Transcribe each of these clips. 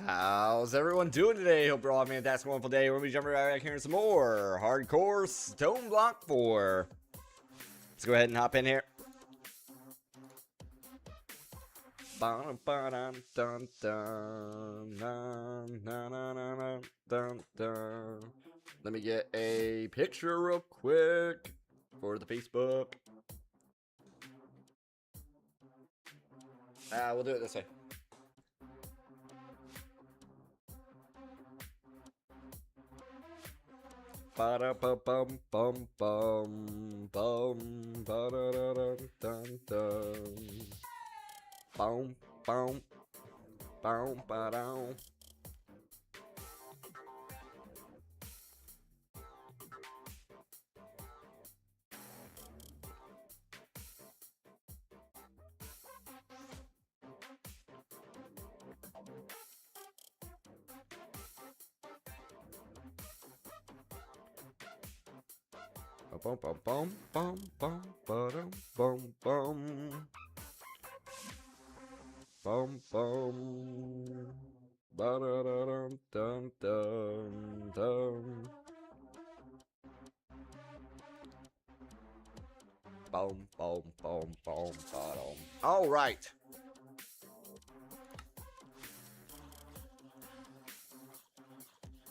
How's everyone doing today? Hope you're all having a fantastic, wonderful day. We're going to be jumping right back here in some more hardcore Stoneblock 4. Let's go ahead and hop in here. Dun, dun, dun, dun, dun, dun, dun, dun. Let me get a picture real quick for the Facebook. We'll do it this way. Ba da ba bum bum bum bum ba da da dun dun dun. Boom boom boom ba down. Bum bum bum bum bum ba dum bum bum bum bum ba da da dun dun dun dun. Boom boom boom boom ba dum. All right.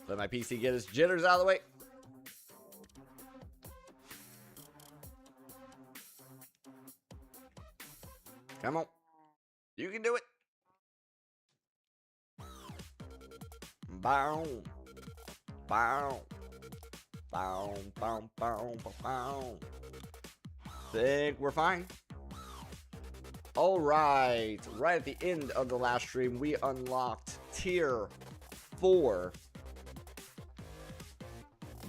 Let my PC get his jitters out of the way. Come on. You can do it. Bow. Bow. Bow. Bow. Bow. Bow. Think we're fine. Alright. Right at the end of the last stream, we unlocked tier 4.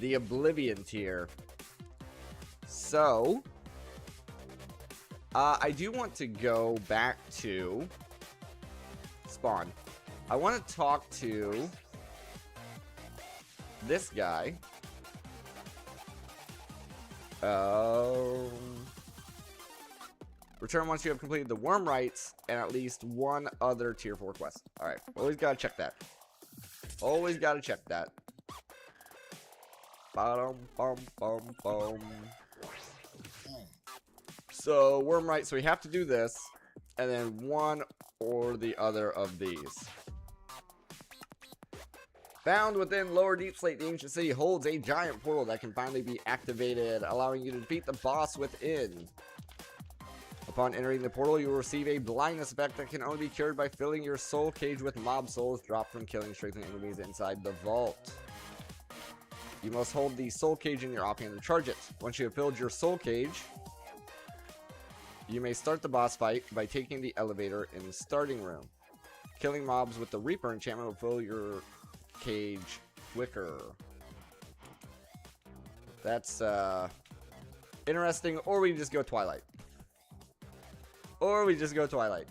The Oblivion tier. So, I do want to go back to spawn. I want to talk to this guy. Return once you have completed the worm rites and at least one other tier 4 quest. Alright, always gotta check that. Always gotta check that. Bum, bum, bum, bum. So, worm rites, so we have to do this, and then one or the other of these. Found within Lower Deep Slate, the ancient city holds a giant portal that can finally be activated, allowing you to defeat the boss within. Upon entering the portal, you will receive a blindness effect that can only be cured by filling your soul cage with mob souls dropped from killing strengthened enemies inside the vault. You must hold the soul cage in your offhand to charge it. Once you have filled your soul cage, you may start the boss fight by taking the elevator in the starting room. Killing mobs with the Reaper enchantment will fill your cage quicker. That's interesting. Or we just go Twilight. Or we just go Twilight.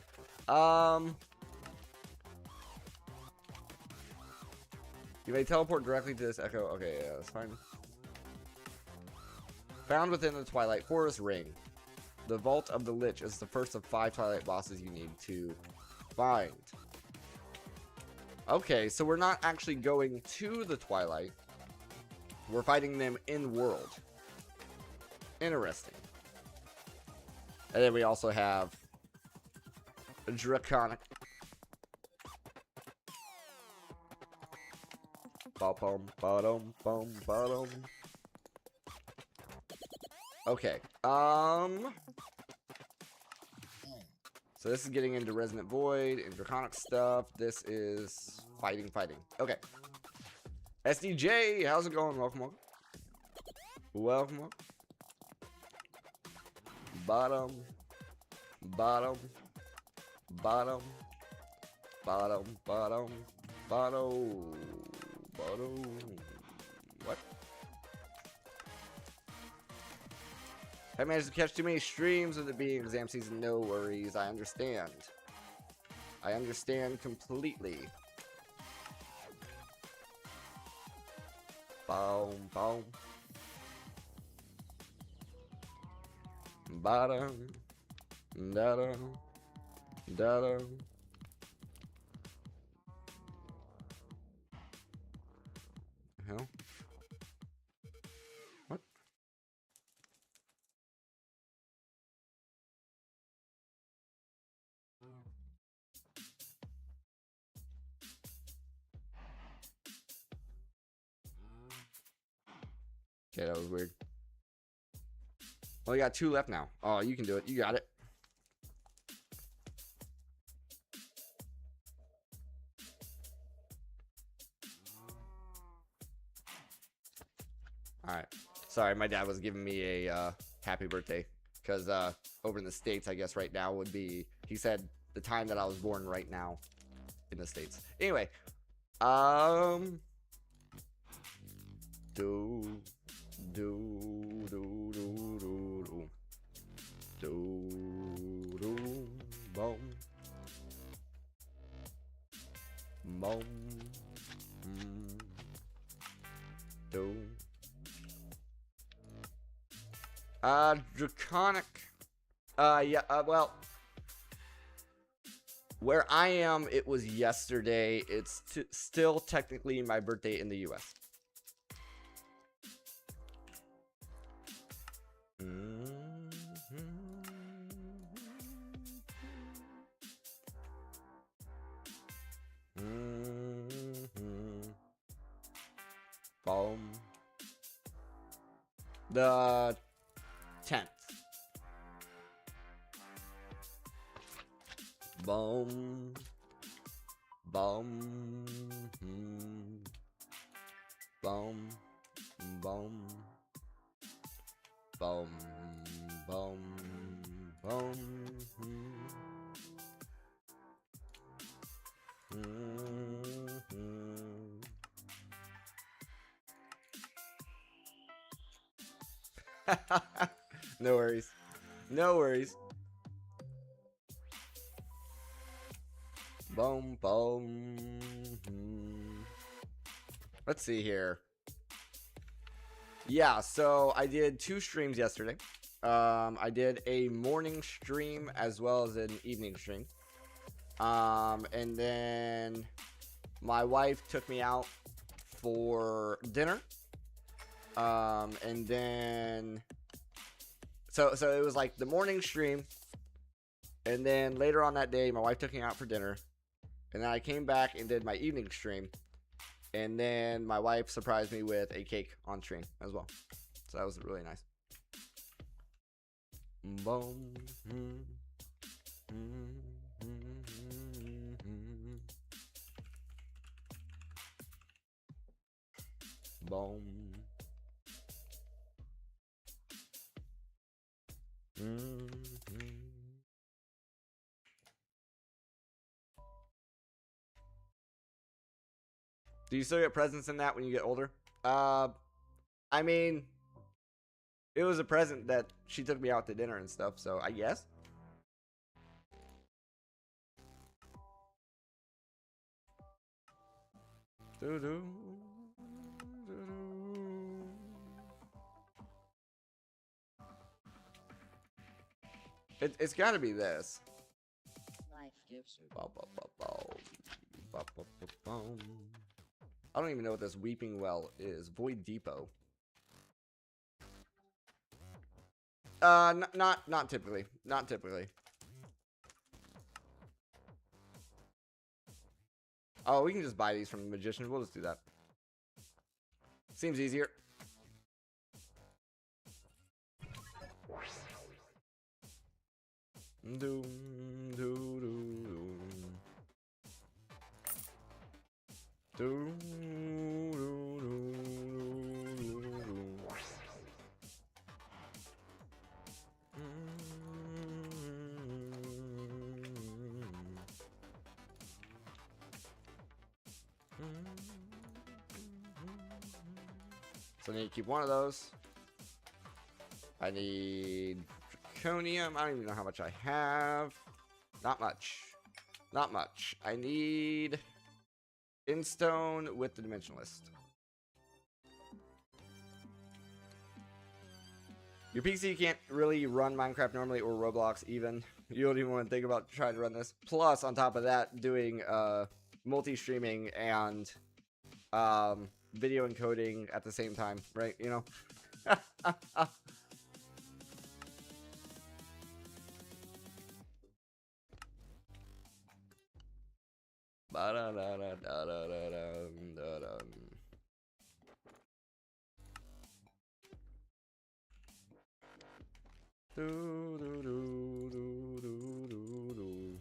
You may teleport directly to this echo. Okay, yeah, that's fine. Found within the Twilight Forest Ring. The Vault of the Lich is the first of 5 Twilight bosses you need to find. Okay, so we're not actually going to the Twilight. We're fighting them in-world. Interesting. And then we also have a Draconic. Ba-bum, ba-dum, bum, ba-dum. Okay. So this is getting into Resonant Void and Draconic stuff. This is fighting. Okay. SDJ, how's it going? Welcome. Welcome. Bottom. What? I managed to catch too many streams with it being exam season. No worries. I understand. I understand completely. Boom, boom. Bottom. Da-da. Da-da. Hell? What? Okay, that was weird. Well, you got 2 left now. Oh, you can do it. You got it. Alright. Sorry, my dad was giving me a happy birthday. Because over in the States, I guess right now would be... He said the time that I was born right now in the States. Anyway. Do... Boom. Boom. Do. Draconic. Yeah, well, where I am, it was yesterday. It's still technically my birthday in the US. Boom. The 10th. Boom. Boom. Boom. Boom. Boom. Boom. Boom. No worries. No worries. Boom, boom. Let's see here. Yeah, so I did 2 streams yesterday. I did a morning stream as well as an evening stream. And then my wife took me out for dinner. And then so it was like the morning stream, and then later on that day my wife took me out for dinner, and then I came back and did my evening stream, and then my wife surprised me with a cake on stream as well, so that was really nice. Boom. Boom. Do you still get presents in that when you get older? I mean, it was a present that she took me out to dinner and stuff, so I guess. It's got to be this. Life gives you. I don't even know what this weeping well is. Void Depot. Not typically. Not typically. Oh, we can just buy these from the magician. We'll just do that. Seems easier. So I need to keep one of those. I need Draconium. I don't even know how much I have. Not much. Not much. I need Instone with the Dimensionalist. Your PC can't really run Minecraft normally, or Roblox even. You don't even want to think about trying to run this. Plus, on top of that, doing multi-streaming and video encoding at the same time, right? You know? Do, do, do, do, do, do, do.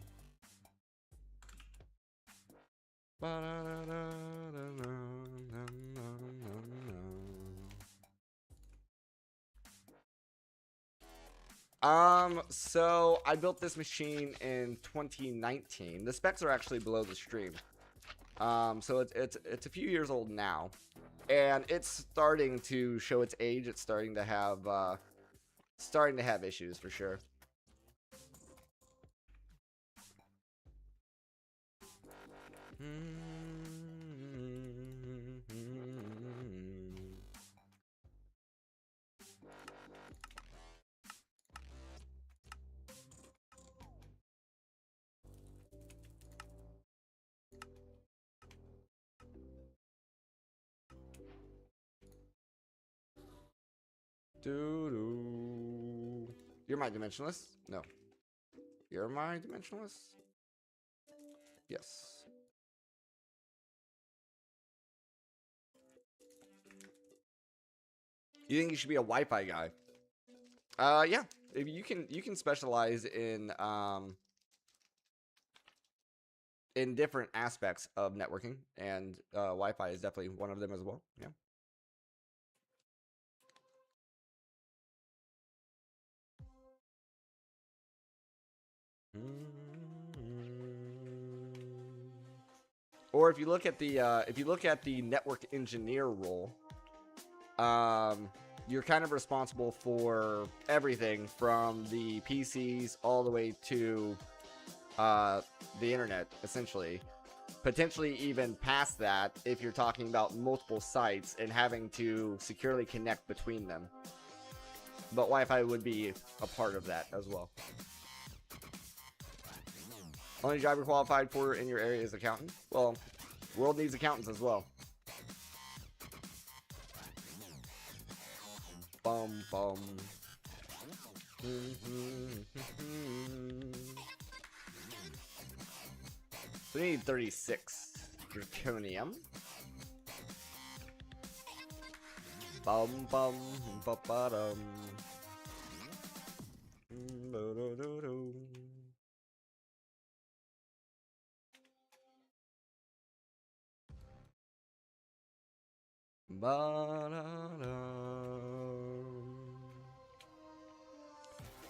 So I built this machine in 2019. The specs are actually below the stream. So it's a few years old now, and it's starting to show its age. It's starting to have issues for sure. Doo-doo. You're my dimensionless? No. You're my dimensionless? Yes. You think you should be a Wi-Fi guy? Yeah. If you can specialize in different aspects of networking, and Wi-Fi is definitely one of them as well. Yeah. Or if you look at the network engineer role, you're kind of responsible for everything from the PCs all the way to the internet, essentially. Potentially even past that if you're talking about multiple sites and having to securely connect between them. But Wi-Fi would be a part of that as well. Only job you're qualified for in your area is accountant? Well, world needs accountants as well. Bum bum. We need 36 zirconium. Bum bum ba ba dum.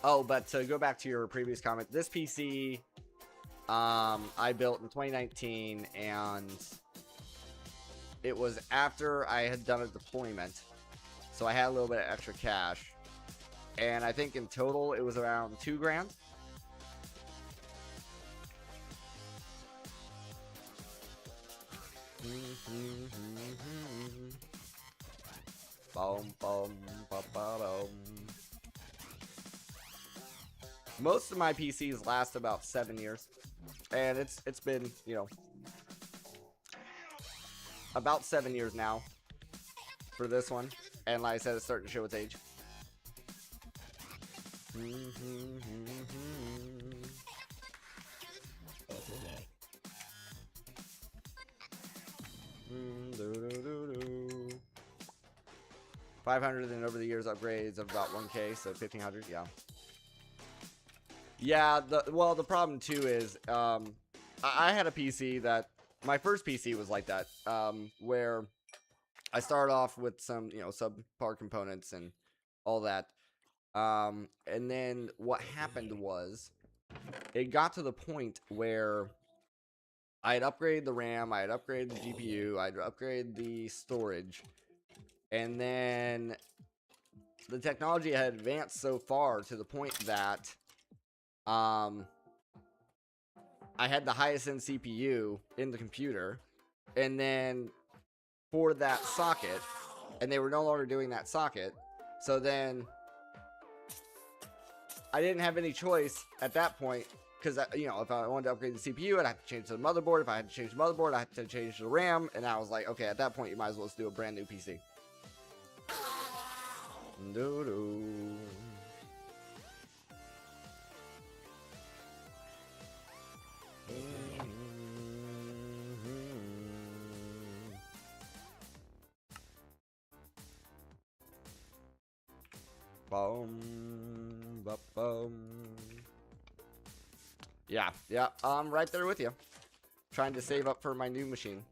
Oh, but to go back to your previous comment, this PC I built in 2019, and it was after I had done a deployment, so I had a little bit of extra cash, and I think in total it was around $2 grand. Most of my PCs last about 7 years, and it's been, you know, about 7 years now for this one, and like I said, it's starting to show its age. $500 and over the years upgrades of about 1K, so 1,500, yeah. Yeah, the problem too is I had a PC that, my first PC was like that, where I started off with some, you know, subpar components and all that, and then what happened was it got to the point where I had upgraded the RAM, I had upgraded the GPU, I had upgraded the storage, and then the technology had advanced so far to the point that I had the highest end CPU in the computer, and then for that socket, and they were no longer doing that socket, so then I didn't have any choice at that point, because, you know, if I wanted to upgrade the CPU, I'd have to change the motherboard. If I had to change the motherboard, I had to change the RAM, and I was like, okay, at that point, you might as well just do a brand new PC. Doo-doo. Boom, Yeah, yeah, I'm right there with you. Trying to save up for my new machine.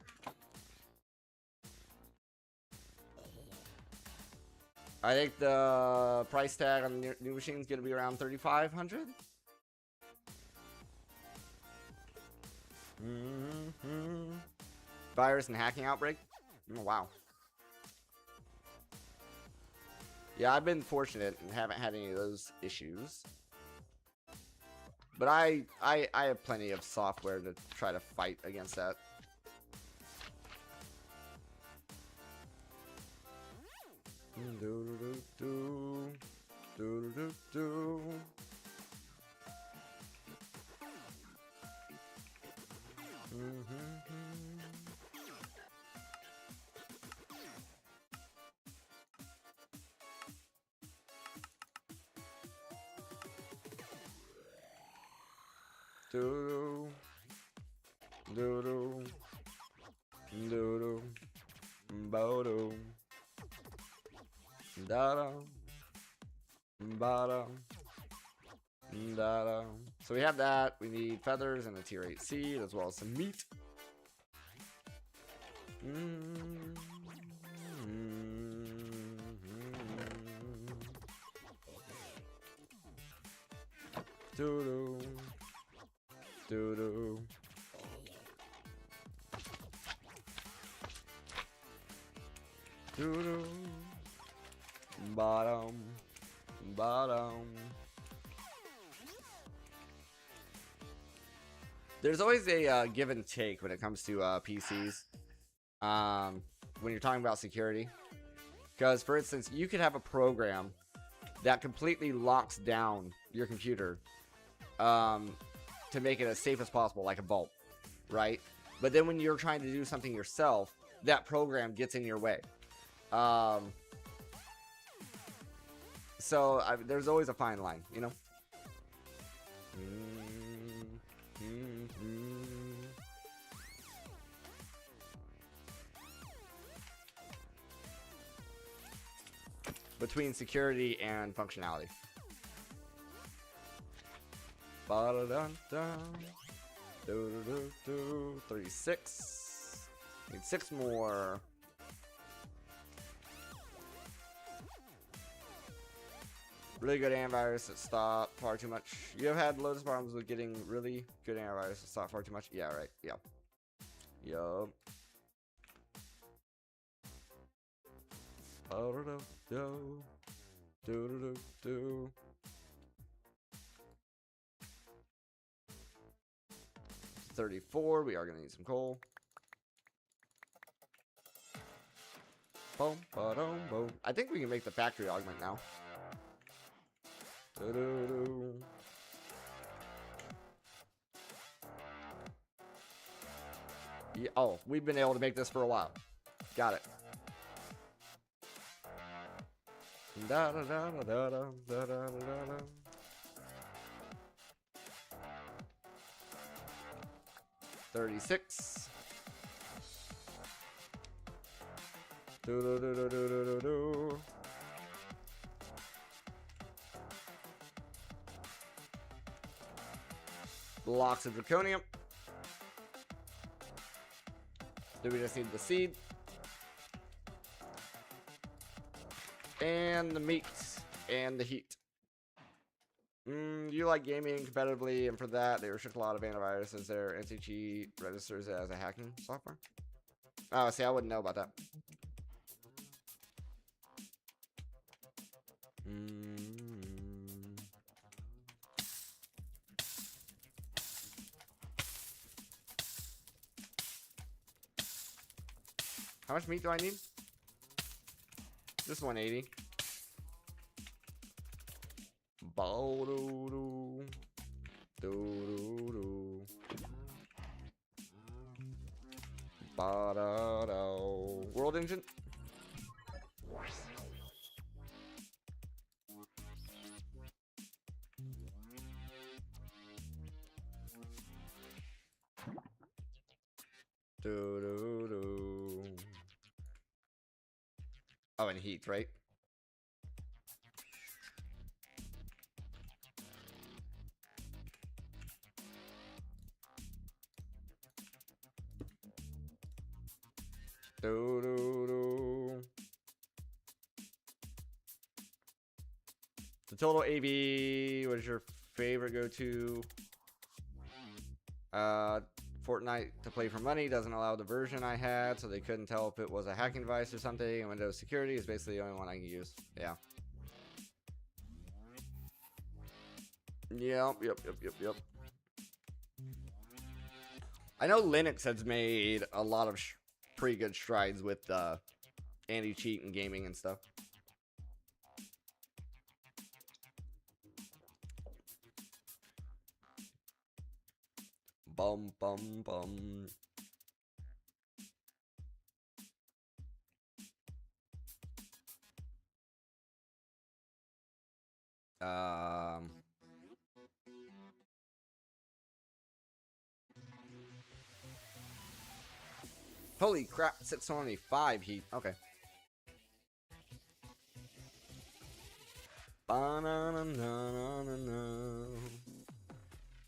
I think the price tag on the new machine is going to be around $3,500. Virus and hacking outbreak. Oh, wow. Yeah, I've been fortunate and haven't had any of those issues. But I have plenty of software to try to fight against that. So we have that. We need feathers and a tier 8 seed as well as some meat. Bottom. There's always a give and take when it comes to PCs. When you're talking about security, because for instance, you could have a program that completely locks down your computer to make it as safe as possible, like a vault, right? But then when you're trying to do something yourself, that program gets in your way. So there's always a fine line, you know? Between security and functionality. 36. Need 6 more. Really good antivirus that stop far too much. You have had loads of problems with getting really good antivirus that stop far too much. Yeah, right. Yeah. Yup. Do. 34. We are gonna need some coal. Boom, boom, boom. I think we can make the factory augment now. Yeah, oh, we've been able to make this for a while. Got it. Da da da da da da da da da. 36. Do. Blocks of draconium. Do we just need the seed? And the meat. And the heat. You like gaming competitively, and for that, they restrict a lot of antiviruses. Their NCG registers it as a hacking software. Oh, see, I wouldn't know about that. How much meat do I need? Just 180. World engine. Oh, and heat, right? Do, do, do. The total AV, what is your favorite go-to? Fortnite to play for money doesn't allow the version I had, so they couldn't tell if it was a hacking device or something, and Windows security is basically the only one I can use. Yeah. Yep. I know Linux has made a lot of pretty good strides with anti-cheat and gaming and stuff. Bum bum bum. Holy crap, 625 heat. Okay.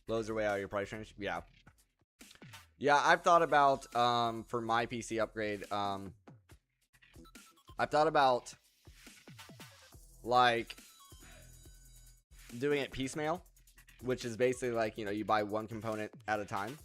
Blows your way out of your price range. Yeah. Yeah, I've thought about for my PC upgrade, I've thought about like doing it piecemeal, which is basically like, you know, you buy one component at a time.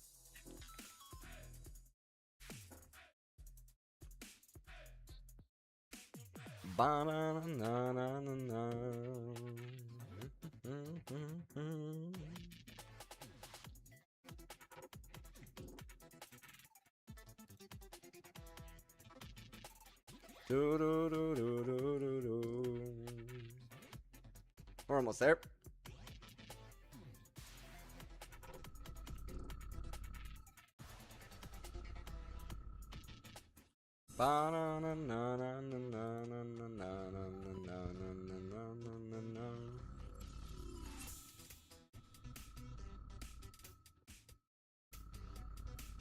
We're almost there.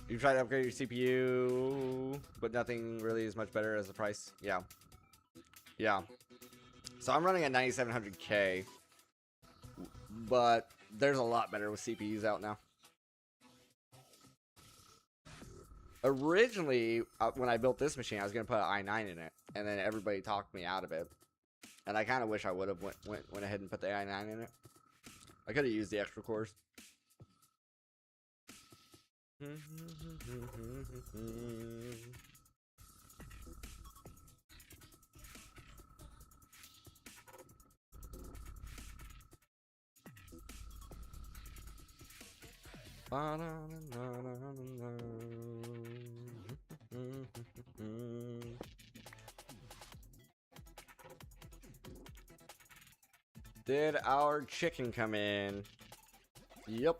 You tried to upgrade your CPU, but nothing really is much better as the price. Yeah. Yeah. So I'm running at 9700K, but there's a lot better with CPUs out now. Originally, when I built this machine, I was going to put an i9 in it, and then everybody talked me out of it. And I kind of wish I would have went ahead and put the i9 in it. I could have used the extra cores. Did our chicken come in? Yep.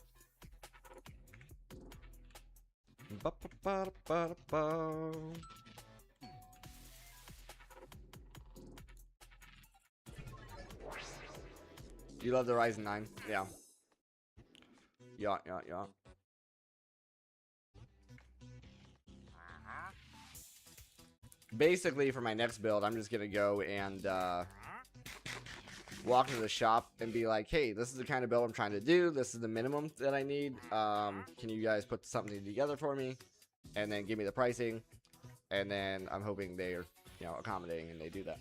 You love the Ryzen 9? Yeah. Yeah. Basically, for my next build, I'm just gonna go and walk into the shop and be like, hey, this is the kind of build I'm trying to do. This is the minimum that I need. Can you guys put something together for me? And then give me the pricing. And then I'm hoping they're, you know, accommodating and they do that.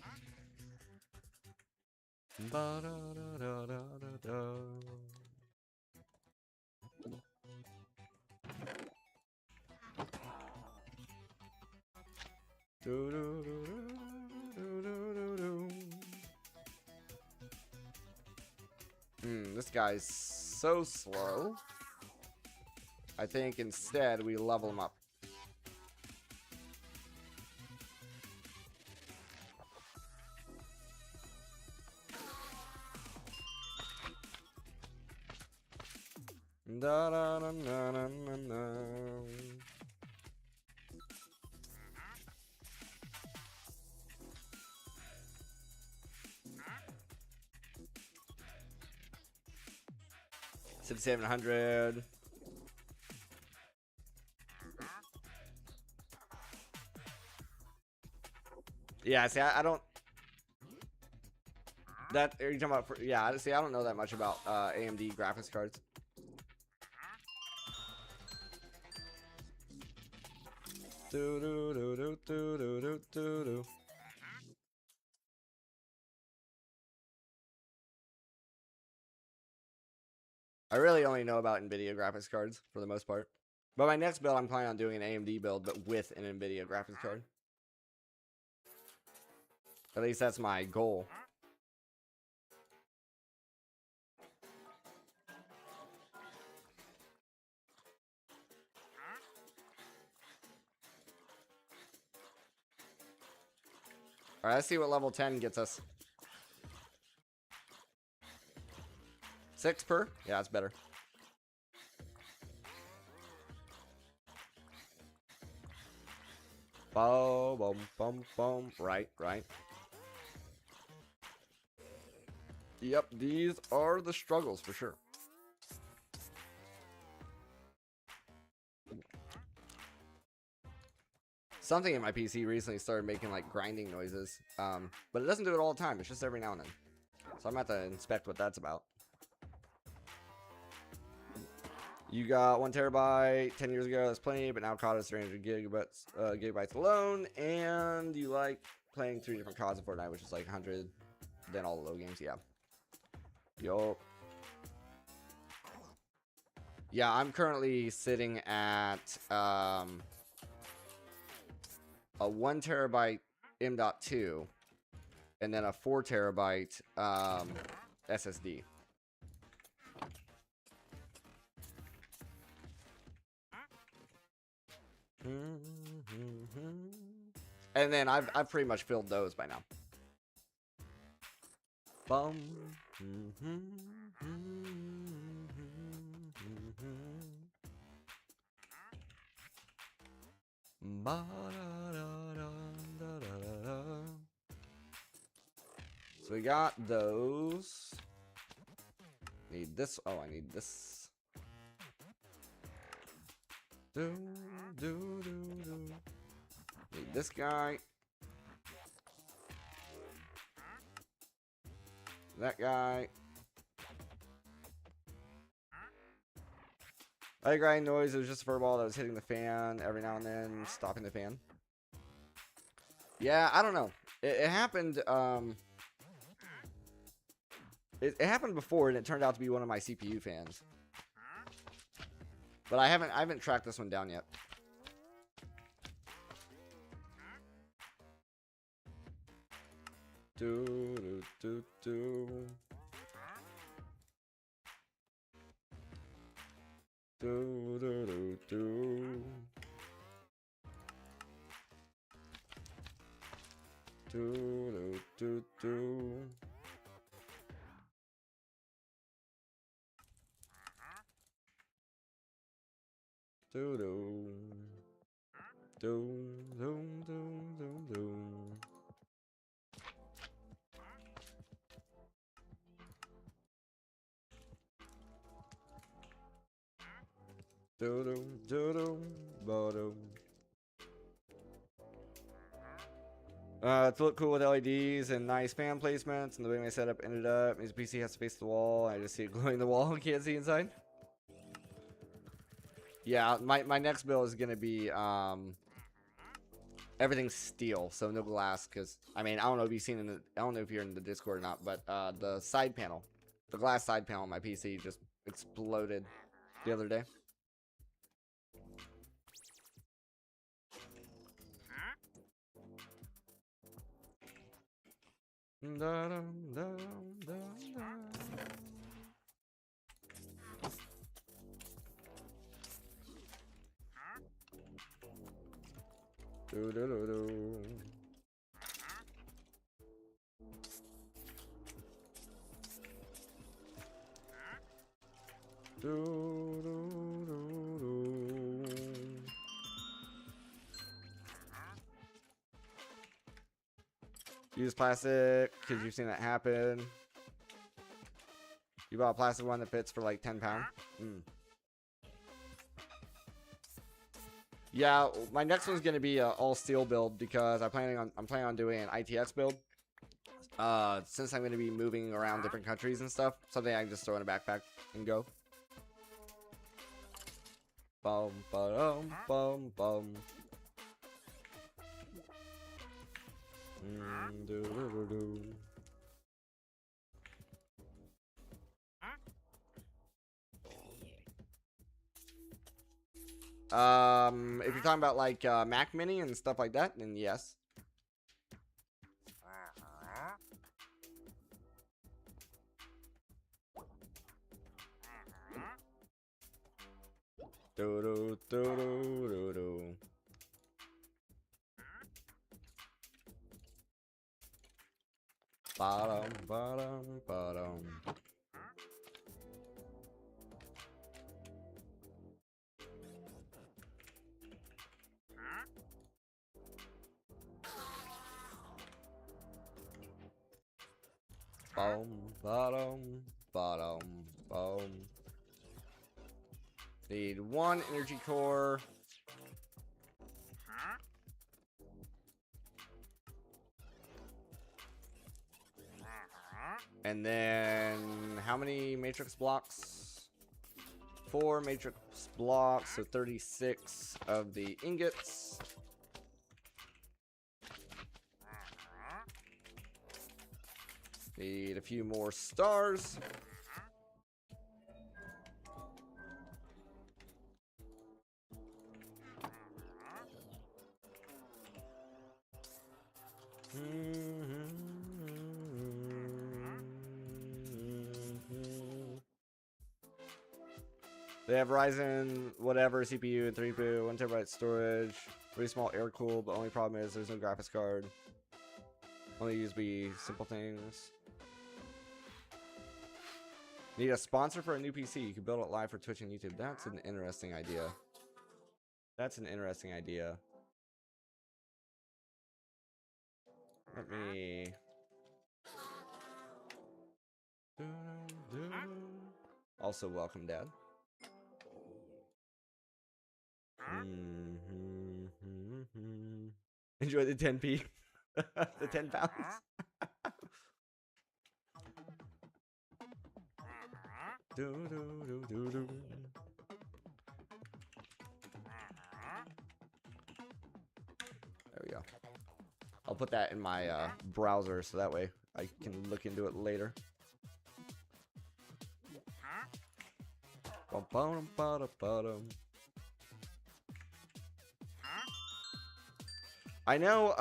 This guy's so slow. I think instead we level him up. Da, da, da, da, da, da. 700. Yeah, see, I don't. That are you talking about? Yeah, see, I don't know that much about AMD graphics cards. Do do do do do do do do do. I really only know about NVIDIA graphics cards for the most part. But my next build, I'm planning on doing an AMD build, but with an NVIDIA graphics card. At least that's my goal. Alright, let's see what level 10 gets us. 6 per? Yeah, that's better. Boom, boom, boom, boom. Right, right. Yep, these are the struggles for sure. Something in my PC recently started making like grinding noises, but it doesn't do it all the time. It's just every now and then. So I'm about to inspect what that's about. You got 1 terabyte 10 years ago. That's plenty, but now COD is 300 gigabytes alone. And you like playing 3 different CODs of Fortnite, which is like 100. Then all the low games, yeah. Yo. Yeah, I'm currently sitting at a 1 terabyte M.2 and then a 4 terabyte SSD. And then I've pretty much filled those by now. Bum. So we got those. Need this. Oh, I need this. Do. Need this guy. That guy. I grind noise. It was just a fur ball that was hitting the fan every now and then, stopping the fan. Yeah, I don't know. It happened. It happened before, and it turned out to be one of my CPU fans. But I haven't tracked this one down yet. Do. To look cool with LEDs and nice fan placements, and the way my setup ended up means PC has to face the wall. I just see it glowing the wall and can't see inside. Yeah, my next build is gonna be everything's steel, so no glass. Cause I mean, I don't know if you've seen I don't know if you're in the Discord or not, but the side panel, the glass side panel on my PC just exploded the other day. Use plastic because you've seen that happen. You bought a plastic one that fits for like 10 pounds. Yeah, my next one's gonna be an all steel build because I'm planning on doing an ITX build. Since I'm gonna be moving around different countries and stuff, something I can just throw in a backpack and go. Bum, ba-dum, bum, bum. If you're talking about like Mac Mini and stuff like that, then yes. Do do do do do do. Bottom, bottom, bottom. Boom, bottom, bottom, boom. Need 1 energy core. And then how many matrix blocks? 4 matrix blocks, so 36 of the ingots. Need a few more stars. They have Ryzen, whatever, CPU and 3 1 terabyte storage, really small air cool, but only problem is there's no graphics card. Only USB, simple things. Need a sponsor for a new PC. You can build it live for Twitch and YouTube. That's an interesting idea. That's an interesting idea. Let me... Also, welcome, Dad. Enjoy the 10p. The 10 pounds. There we go. I'll put that in my browser so that way I can look into it later. I know,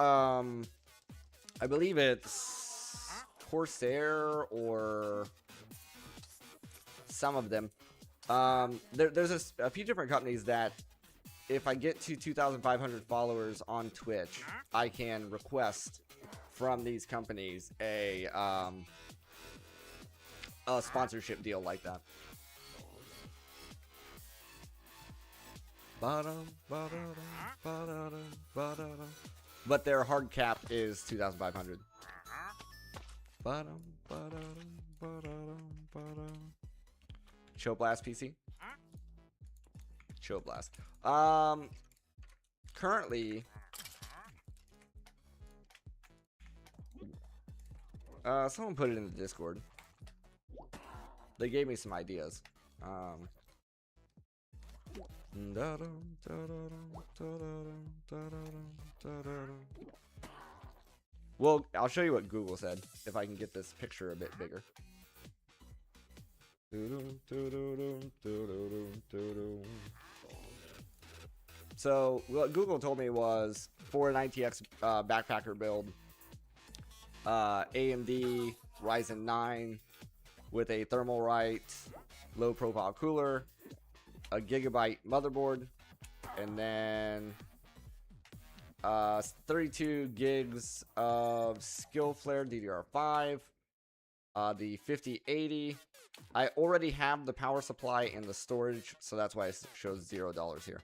I believe it's Corsair or some of them. There's a few different companies that if I get to 2,500 followers on Twitch, I can request from these companies a sponsorship deal like that. But their hard cap is 2,500. Show Blast PC. Show Blast. Currently, someone put it in the Discord. They gave me some ideas. Well, I'll show you what Google said if I can get this picture a bit bigger. So what Google told me was for an ITX backpacker build, AMD Ryzen 9 with a thermal right low profile cooler, a gigabyte motherboard, and then 32 gigs of Skill Flare DDR5, the 5080. I already have the power supply and the storage, so that's why it shows $0 here.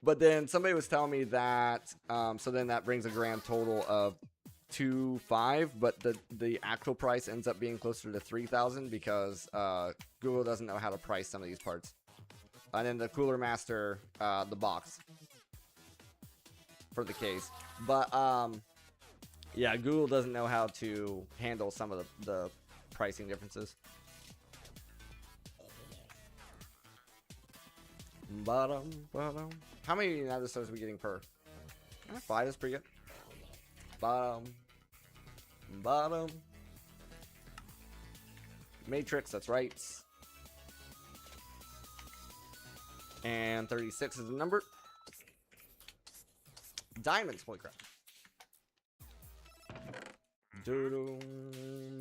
But then somebody was telling me that, so then that brings a grand total of 2.5, but the actual price ends up being closer to 3,000 because Google doesn't know how to price some of these parts. And then the Cooler Master, the box for the case. But yeah, Google doesn't know how to handle some of the pricing differences. How many United Stars are we getting per? 5 is pretty good. Bottom. Bottom. Matrix, that's right. And 36 is the number. Diamonds, holy crap. Doo-doo,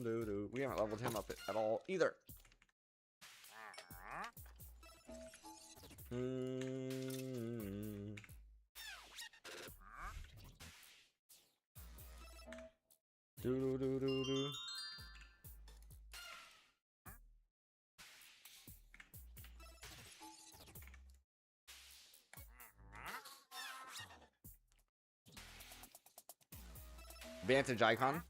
doo-doo. We haven't leveled him up at all either. Doo-doo-doo-doo-doo. Vantage icon.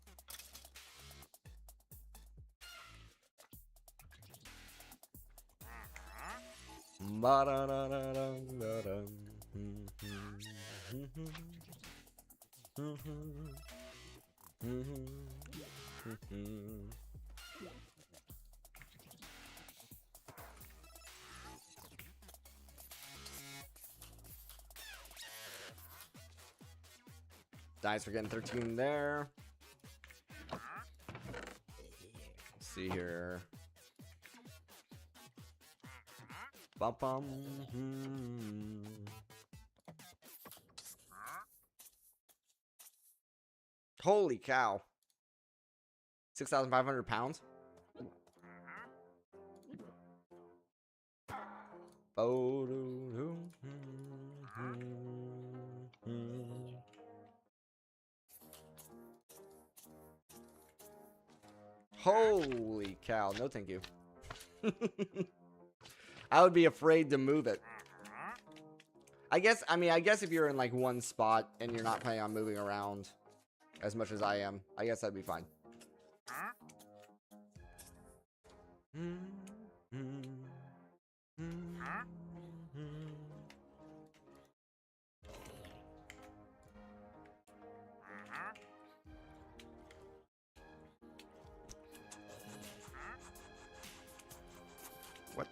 Dice for getting 13 there. Let's see here. Bum bum. Holy cow. 6,500 pounds. Oh, holy cow. No, thank you. I would be afraid to move it. I guess if you're in like one spot and you're not planning on moving around as much as I am, I guess that'd be fine. What?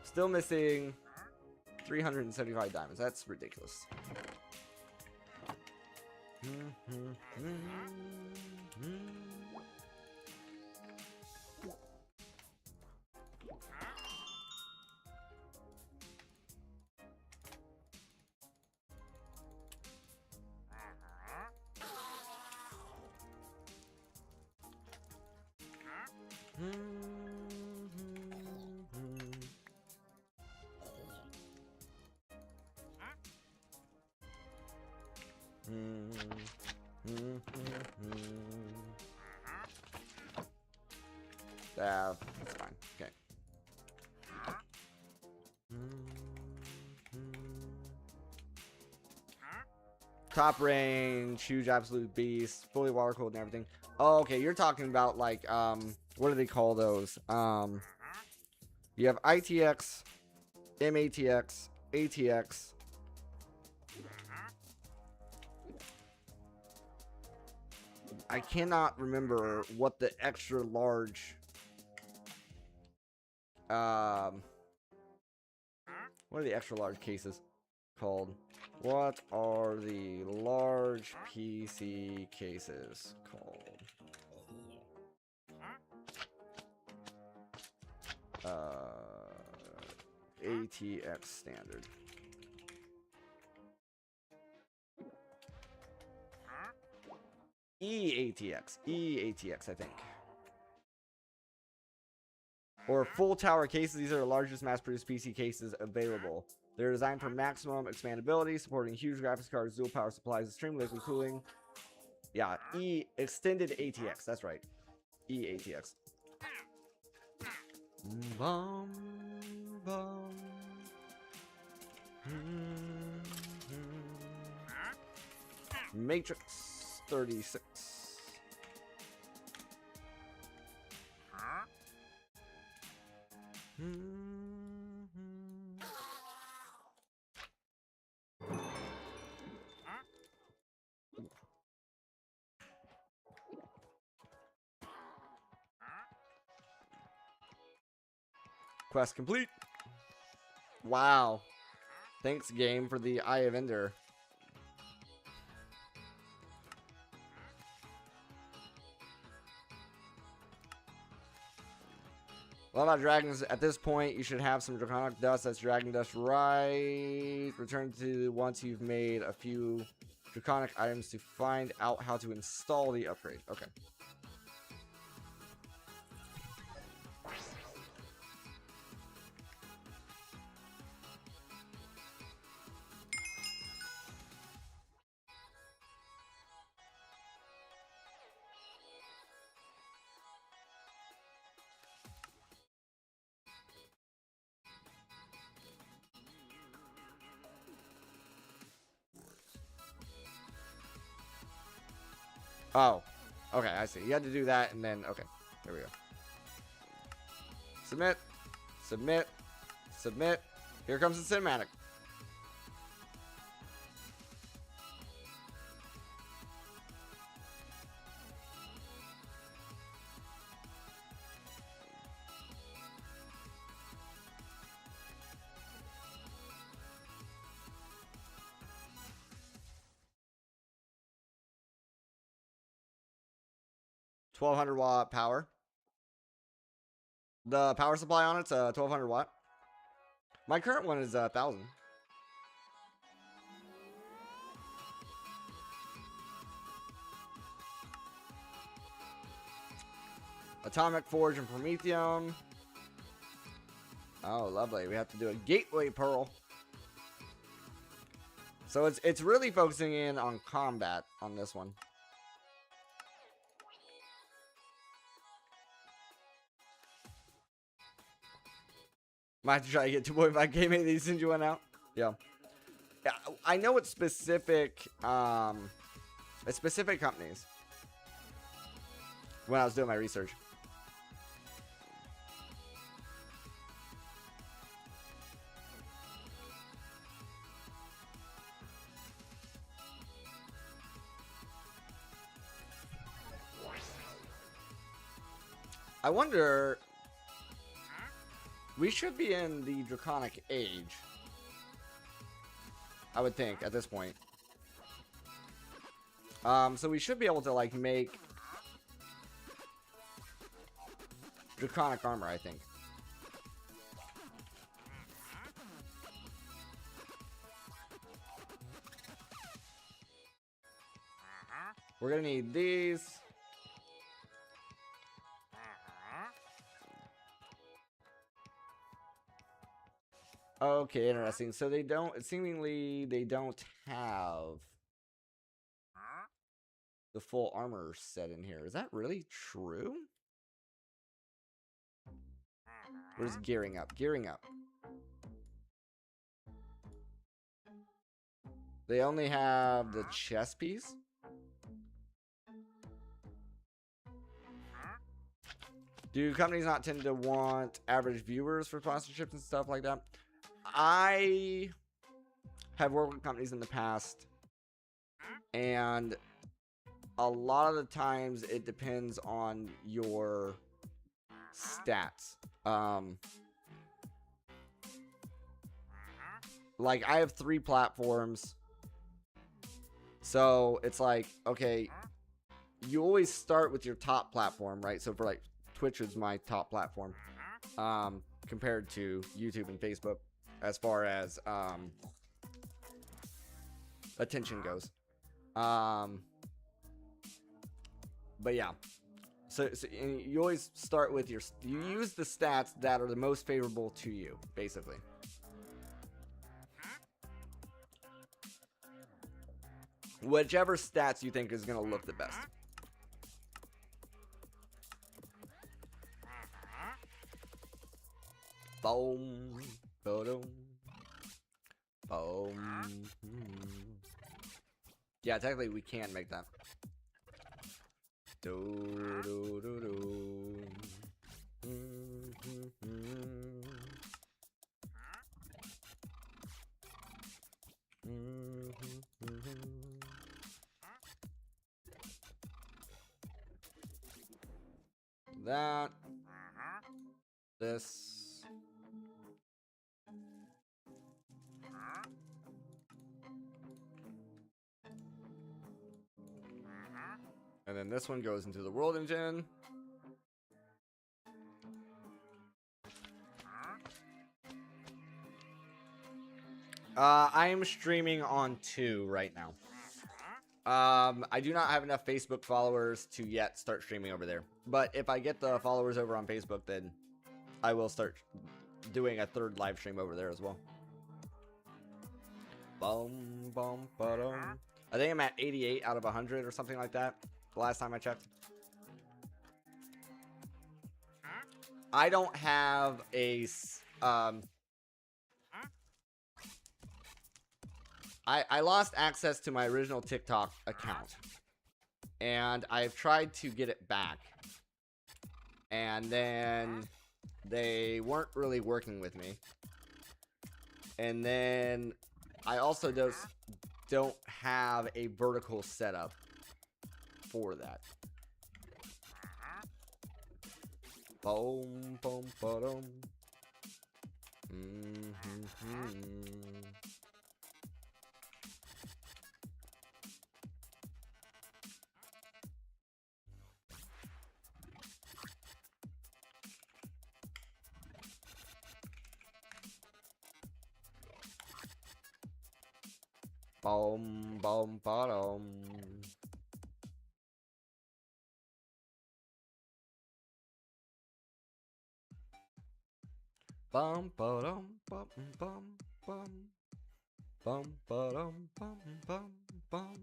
Still missing 375 diamonds. That's ridiculous. That's fine. Okay. Top range, huge absolute beast, fully water cooled and everything. Oh, okay, you're talking about like what do they call those? You have ITX, MATX, ATX. I cannot remember what the extra large what are the extra large cases called? What are the large PC cases called? ATX standard. EATX, I think. Or full tower cases. These are the largest mass-produced PC cases available. They're designed for maximum expandability, supporting huge graphics cards, dual power supplies, extreme liquid cooling. Yeah, extended ATX. That's right. EATX. Bum, bum. Matrix 36. Quest complete. Wow. Thanks, game, for the Eye of Ender. Well, about dragons, at this point, you should have some draconic dust. That's dragon dust, right? Return to once you've made a few draconic items to find out how to install the upgrade. Okay. Oh, okay, I see. You had to do that, and then, okay, there we go. Submit, submit, submit. Here comes the cinematic. $1,200 watt power. The power supply on it's 1,200 watt. My current one is 1,000. Atomic Forge and Promethium. Oh, lovely. We have to do a Gateway Pearl. So it's really focusing in on combat on this one. Might have to try to get 2.5k. Maybe they send you one out. Yeah. Yeah, I know it's specific companies when I was doing my research. I wonder, we should be in the Draconic Age, I would think, at this point. So we should be able to, like, make Draconic armor, I think. We're gonna need these. Okay, interesting. So they don't, seemingly they don't have the full armor set in here. Is that really true? Where's gearing up? Gearing up. They only have the chest piece. Do companies not tend to want average viewers for sponsorships and stuff like that? I have worked with companies in the past, and a lot of the times it depends on your stats. Like, I have 3 platforms, so it's like, okay, you always start with your top platform, right? So for, like, Twitch is my top platform, compared to YouTube and Facebook, as far as attention goes. But yeah, so you always start with you use the stats that are the most favorable to you, basically. Whichever stats you think is going to look the best. Boom. Boom. Boom. Yeah, technically we can make that. Do, do, do, do. That. This. And then this one goes into the world engine. I am streaming on 2 right now. I do not have enough Facebook followers to yet start streaming over there. But if I get the followers over on Facebook, then I will start doing a 3rd live stream over there as well. Bum, bum, ba-dum. I think I'm at 88 out of 100 or something like that. The last time I checked. I don't have a... I lost access to my original TikTok account. And I've tried to get it back. And then they weren't really working with me. And then I also don't have a vertical setup for that. Boom, boom, ba-dum. Boom, boom, ba-dum. Bum, ba-dum, bum, bum, bum. Bum, ba-dum, bum, bum, bum.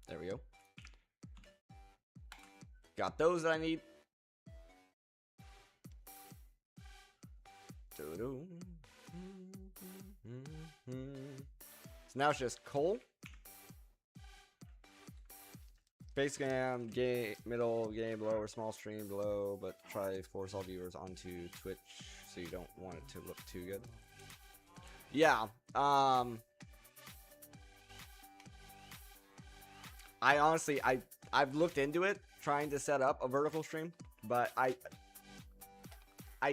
There we go. Got those that I need. Doo-doo. So now it's just Cole. Face cam, game, middle, game below, or small stream below, but try to force all viewers onto Twitch so you don't want it to look too good. Yeah, I honestly, I've looked into it, trying to set up a vertical stream, but I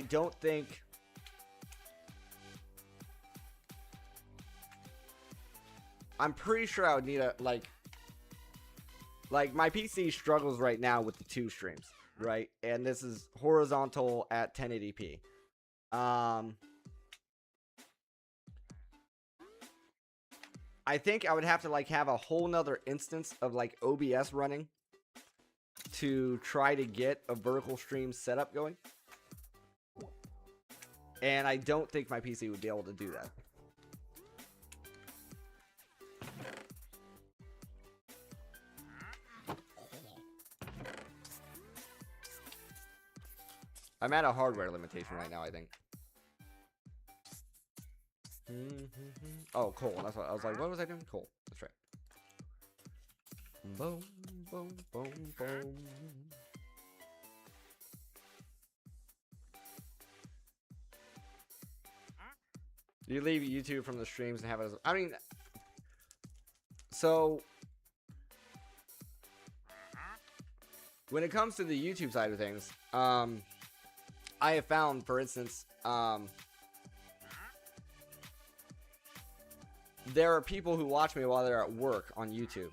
don't think... I'm pretty sure I would need a, like my PC struggles right now with the 2 streams, right? And this is horizontal at 1080p. I think I would have to like have a whole nother instance of like OBS running to try to get a vertical stream setup going. And I don't think my PC would be able to do that. I'm at a hardware limitation right now, I think. Oh, Cole. That's what I was like. What was I doing? Cole. That's right. Boom, boom, boom, boom. You leave YouTube from the streams and have it as... I mean... So... when it comes to the YouTube side of things, I have found, for instance, there are people who watch me while they're at work on YouTube,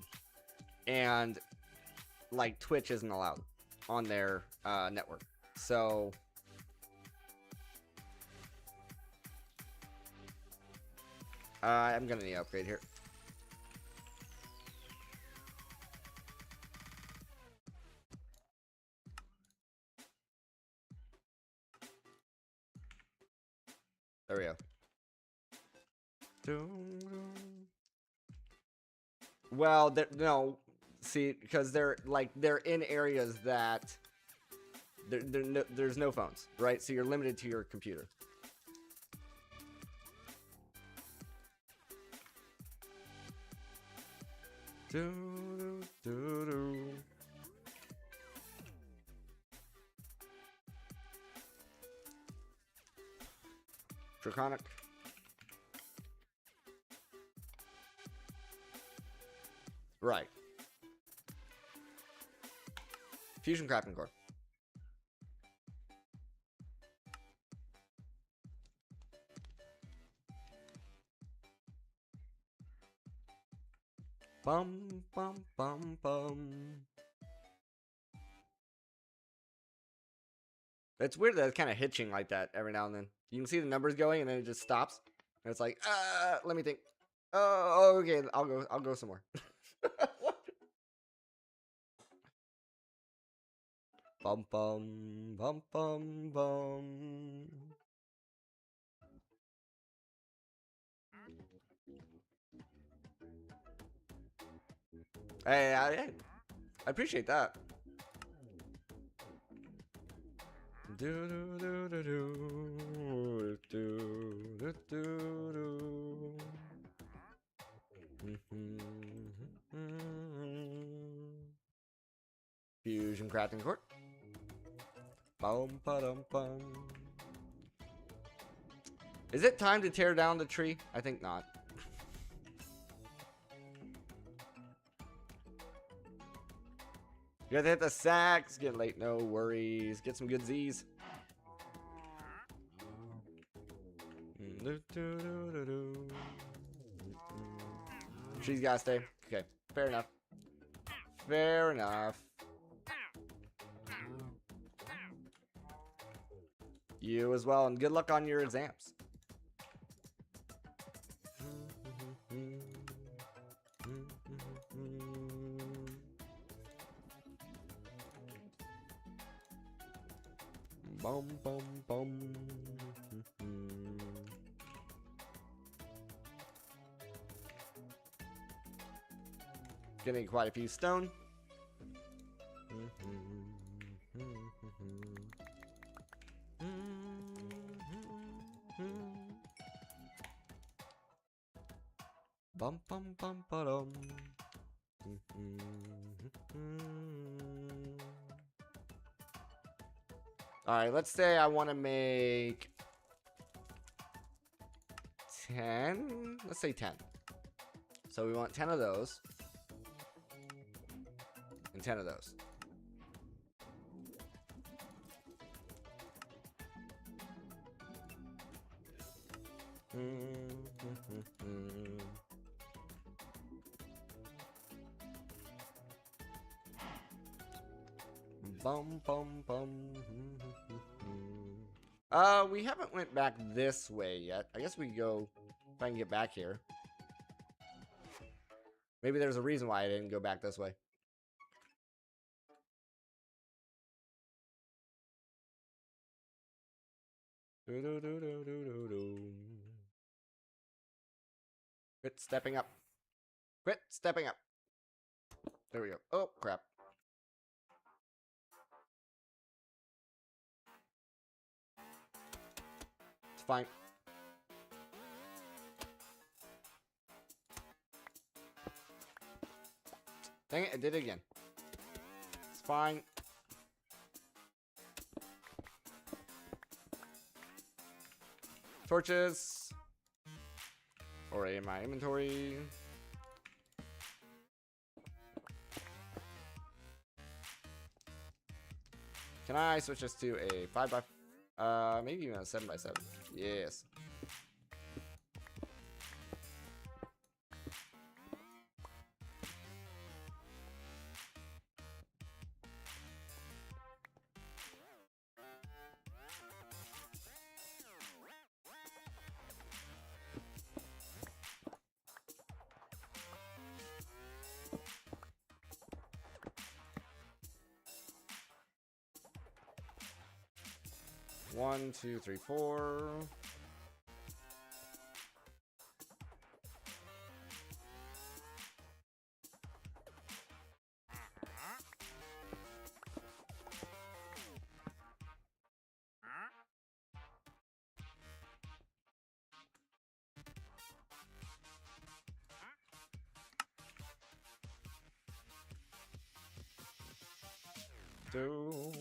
and like Twitch isn't allowed on their network. So I'm gonna need an upgrade here. There we go. Well, no, see, because they're in areas that there's no phones, right? So you're limited to your computer. Draconic. Right. Fusion crafting core. Bum bum bum bum. It's weird that it's kind of hitching like that every now and then. You can see the numbers going and then it just stops And it's like, let me think. Oh, okay, I'll go some more. Bum bum bum bum bum. Hey, I appreciate that. Do do do do do do do do. Fusion crafting court. Bum ba bum. Is it time to tear down the tree? I think not. You gotta hit the sacks. Get late, no worries. Get some good Z's. She's gotta stay. Okay, fair enough. Fair enough. You as well, and good luck on your exams. Bum bum bum. Getting quite a few stone. Bum bum bum ba-dum. Alright, let's say I want to make 10. Let's say 10. So we want 10 of those. And 10 of those. Bum bum bum. We haven't went back this way yet. I guess we could go if I can get back here. Maybe there's a reason why I didn't go back this way. Quit stepping up. Quit stepping up. There we go. Oh, crap. It's fine. Dang it, I did it again. It's fine. Torches. Already in my inventory. Can I switch this to a 5x, maybe even a 7x7? Yes. One, two, three, four. Two.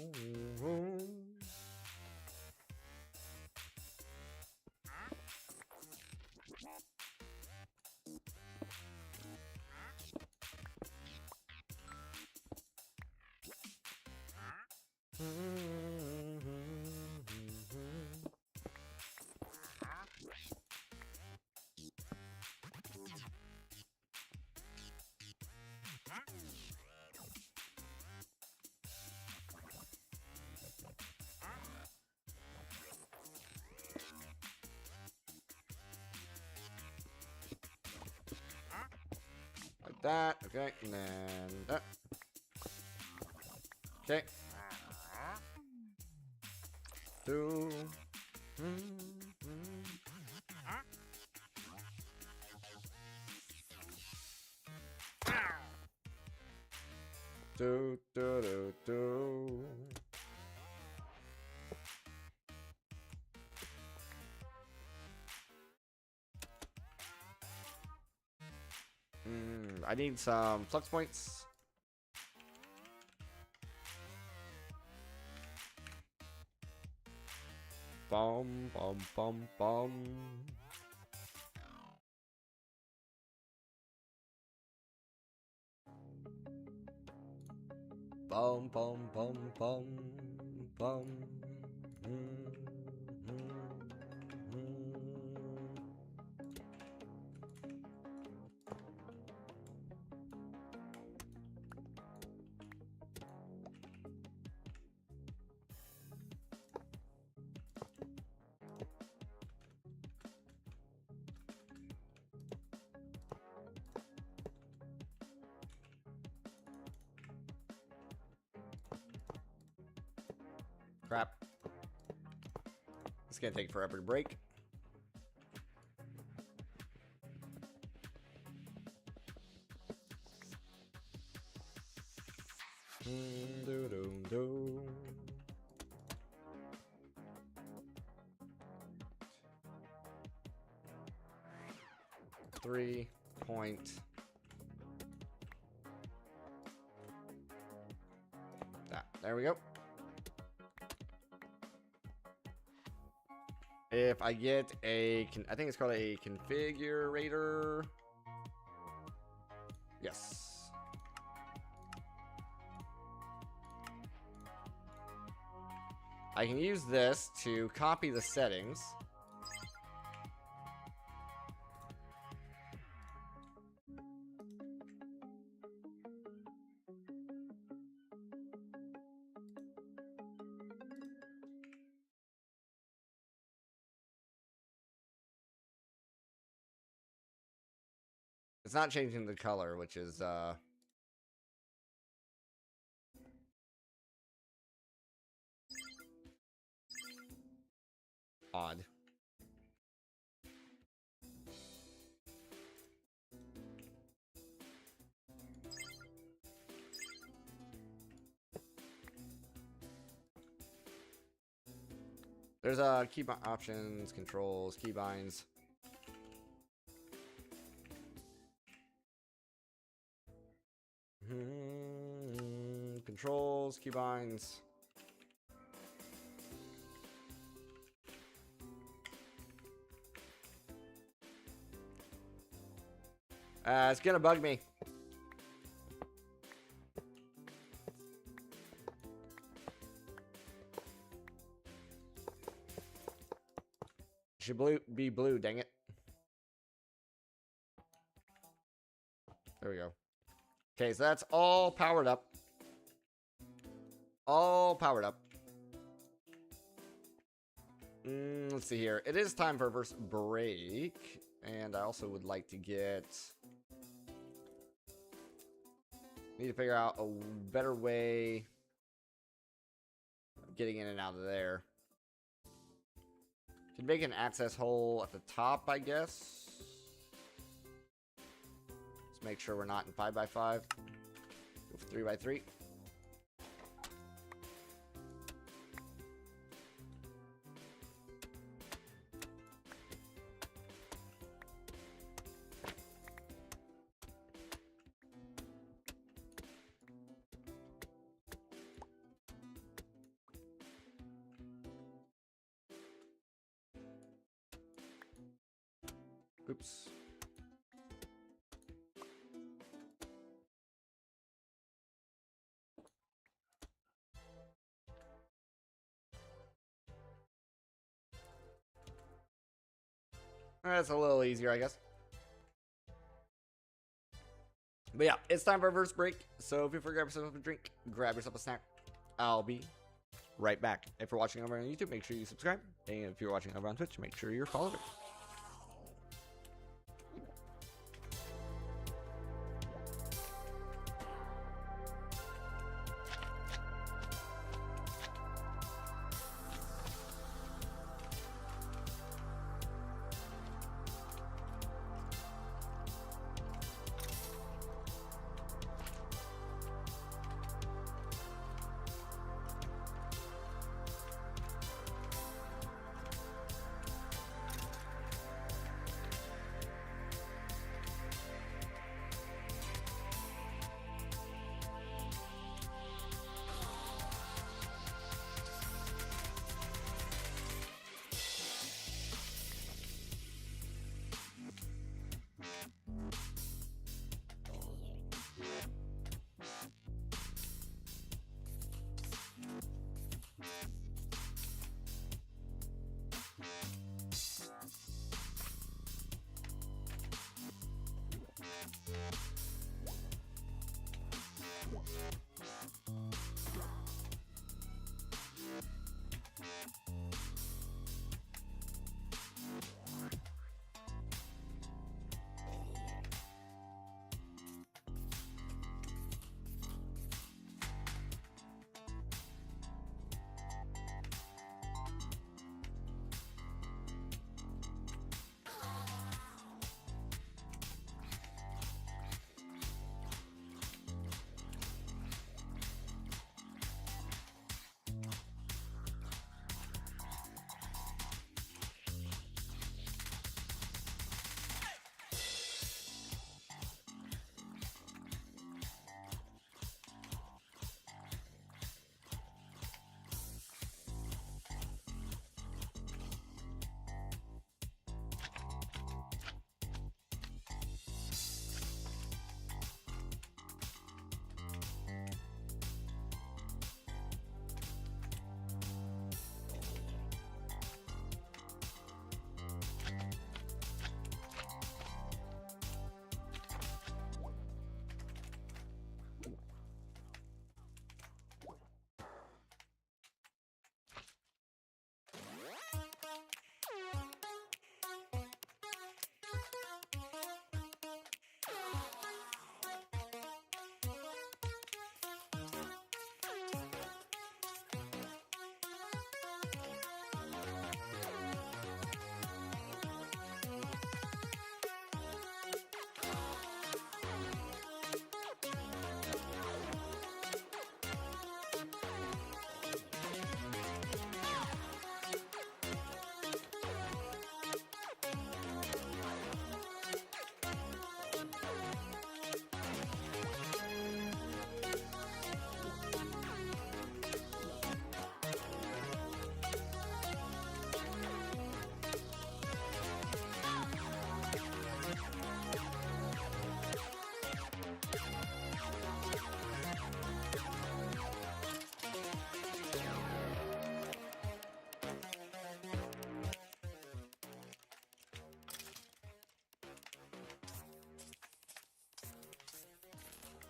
that. Okay, and then that. Okay. 2. Do, do, do, do. I need some flux points. Bum, bum, bum, bum. Bum, bum, bum, bum, bum. Crap. It's gonna take forever to break. Do, do, do. Three point. There we go. If I get a, I think it's called a configurator. Yes. I can use this to copy the settings. It's not changing the color, which is odd. There's key options, controls, keybinds. Controls, keybinds. It's gonna bug me. Should be blue, dang it. There we go. Okay, so that's all powered up. All powered up. Let's see here. It is time for a first break. And I also would like to get... Need to figure out a better way of getting in and out of there. Should make an access hole at the top, I guess. Let's make sure we're not in 5x5. Go for 3x3. Oops. That's a little easier, I guess. But yeah, it's time for a first break. So if you grab yourself a drink, grab yourself a snack. I'll be right back. If you're watching over on YouTube, make sure you subscribe. And if you're watching over on Twitch, make sure you're following.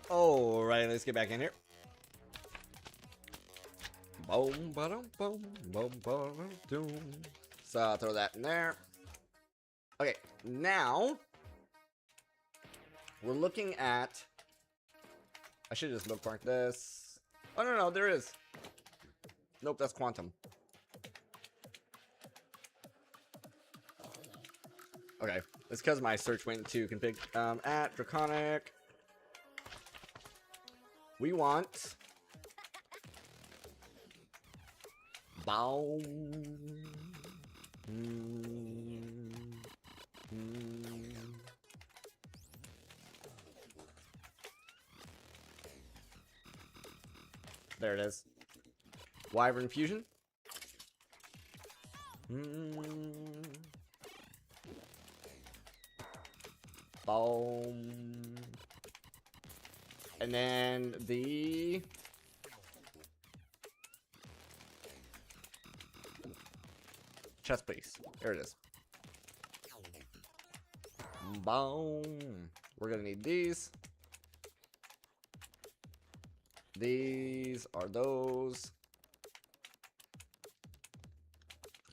Alright, let's get back in here. Boom, ba-dum, boom, boom, ba-dum, doom. So I'll throw that in there. Okay, now we're looking at. I should just bookmark this. Oh no, there is. Nope, that's quantum. Okay, it's because my search went to config at draconic. We want boom. There it is. Wyvern fusion. Boom. And then the chest piece. There it is. Boom. We're gonna need these. These are those.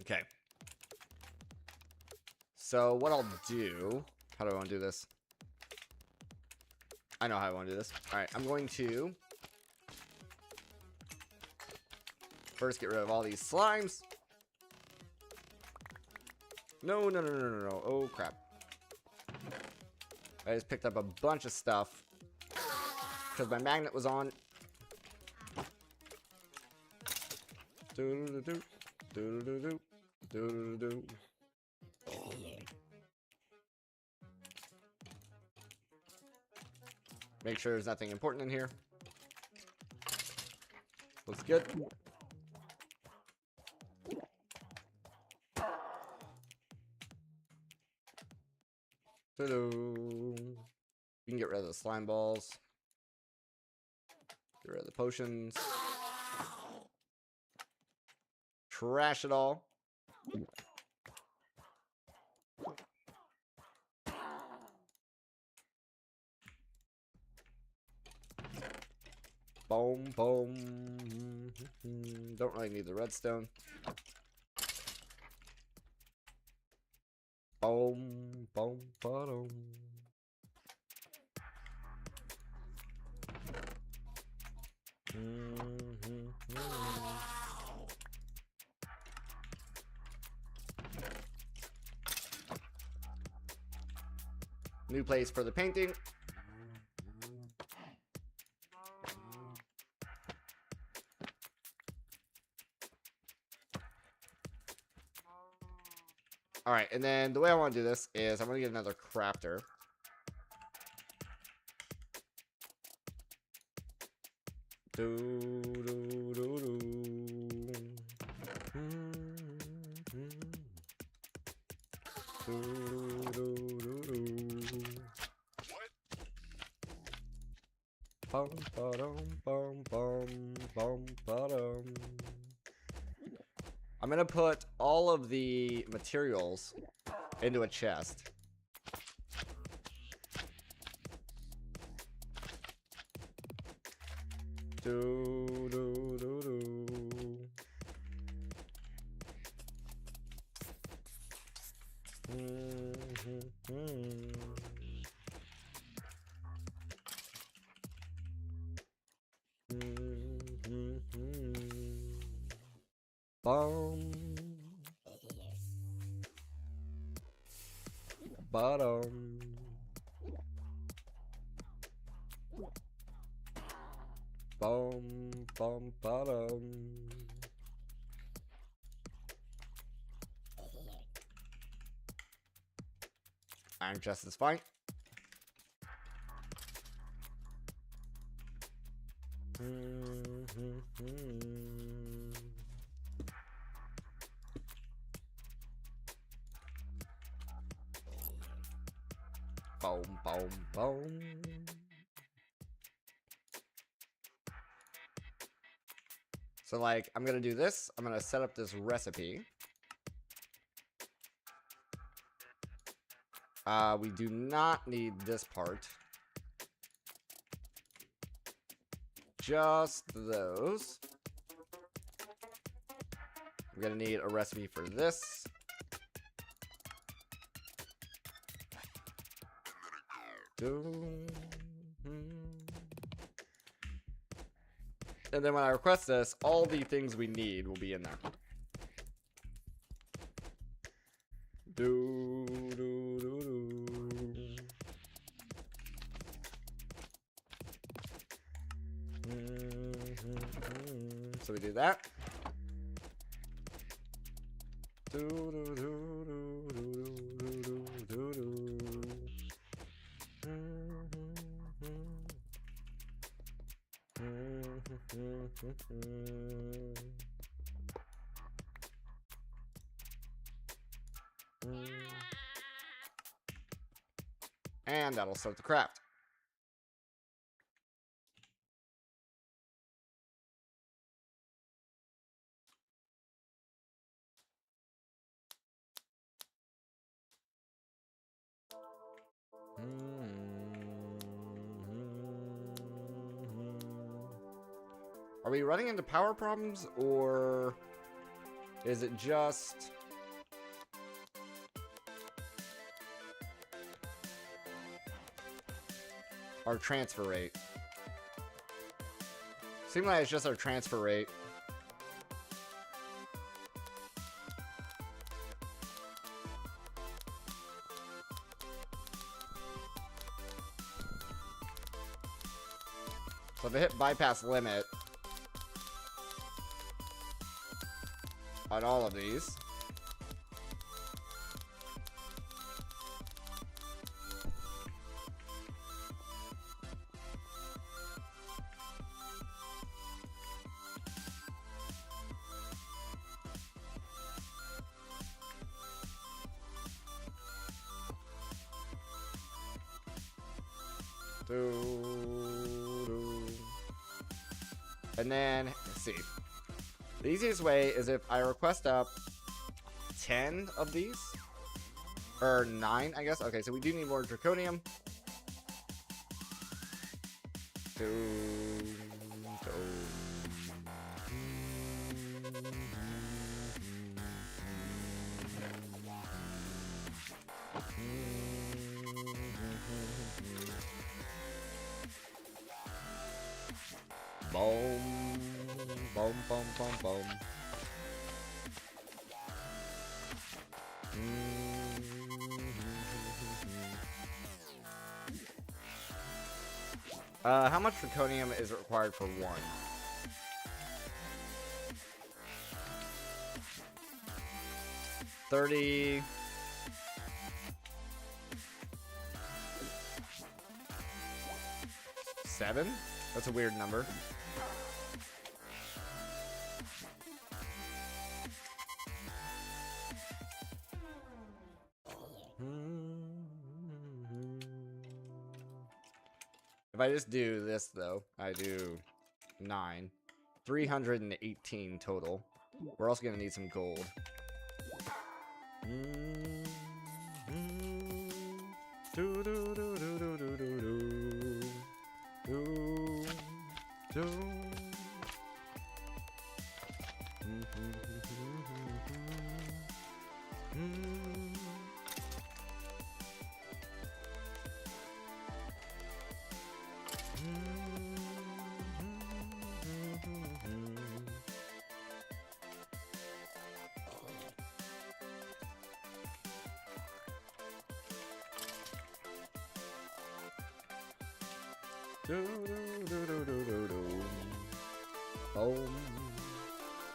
Okay. So what I'll do, how do I want to do this? I know how I want to do this. Alright, I'm going to first get rid of all these slimes. No. Oh, crap. I just picked up a bunch of stuff because my magnet was on. Make sure there's nothing important in here. Looks good. You can get rid of the slime balls. Get rid of the potions. Trash it all. Boom, boom. Don't really need the redstone. Boom, boom, boom. New place for the painting. Alright, and then the way I want to do this is I'm going to get another crafter. I'm gonna put all of the materials into a chest. Bum. Bottom. Bum, bum, bottom. Iron chest is fine. Boom, boom, boom. So, like, I'm gonna do this. I'm gonna set up this recipe. We do not need this part. just those. I'm gonna need a recipe for this. And then when I request this, all the things we need will be in there. So we do that. And that'll start the craft. Are we running into power problems, or is it just our transfer rate? Seems like it's just our transfer rate. So if I hit bypass limit on all of these, and then, let's see. The easiest way is if I request up 10 of these. Or 9, I guess. Okay, so we do need more draconium. Boom. Boom, boom, boom, boom. How much draconium is required for one? $37? That's a weird number. If I just do this, though, I do 9. 318 total. We're also going to need some gold. Boom.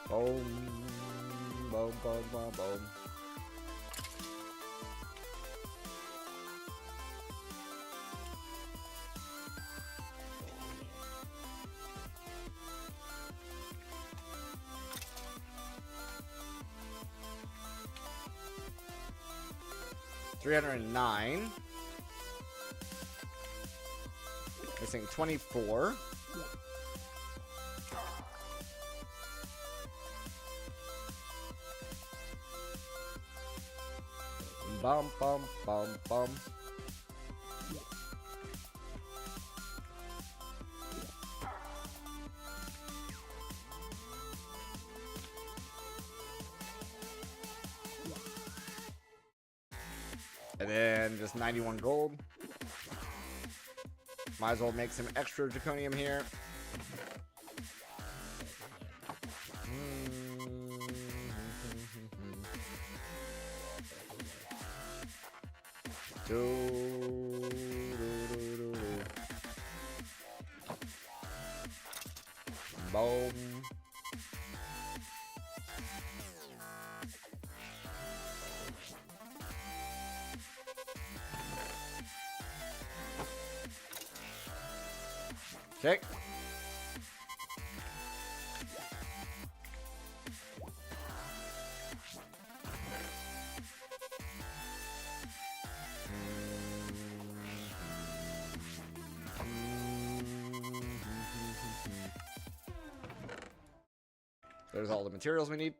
Boom. Boom, boom, boom, boom. $309. Missing 24. Bum, bum, bum, bum. And then just 91 gold. Might as well make some extra draconium here. Boom. Okay. There's all the materials we need.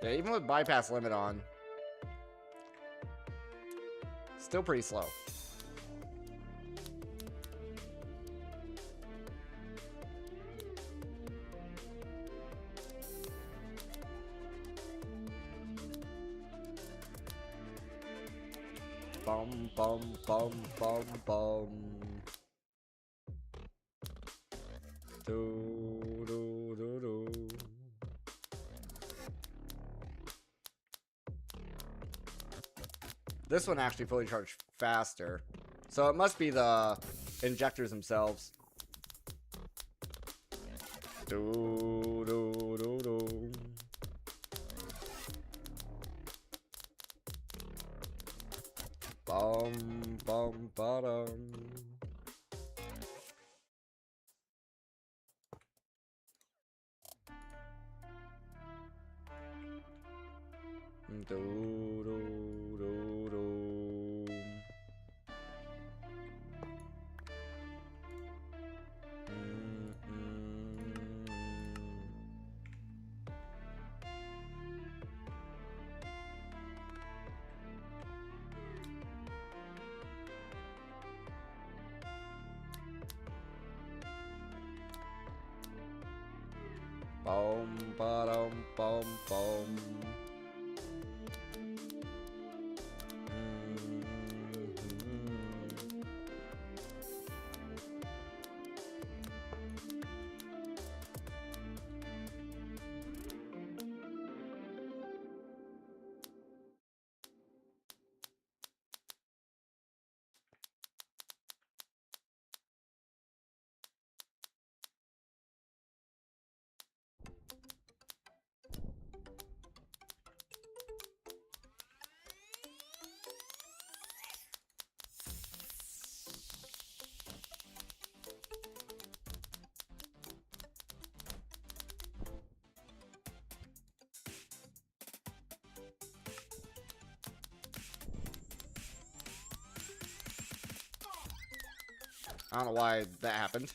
Yeah, even with bypass limit on, still pretty slow. Bum bum bum bum bum. Do do do do. This one actually fully charged faster, so it must be the injectors themselves. Do do do do. Bum bum bottom. Do do do do. Bum bottom bum bum. I don't know why that happened.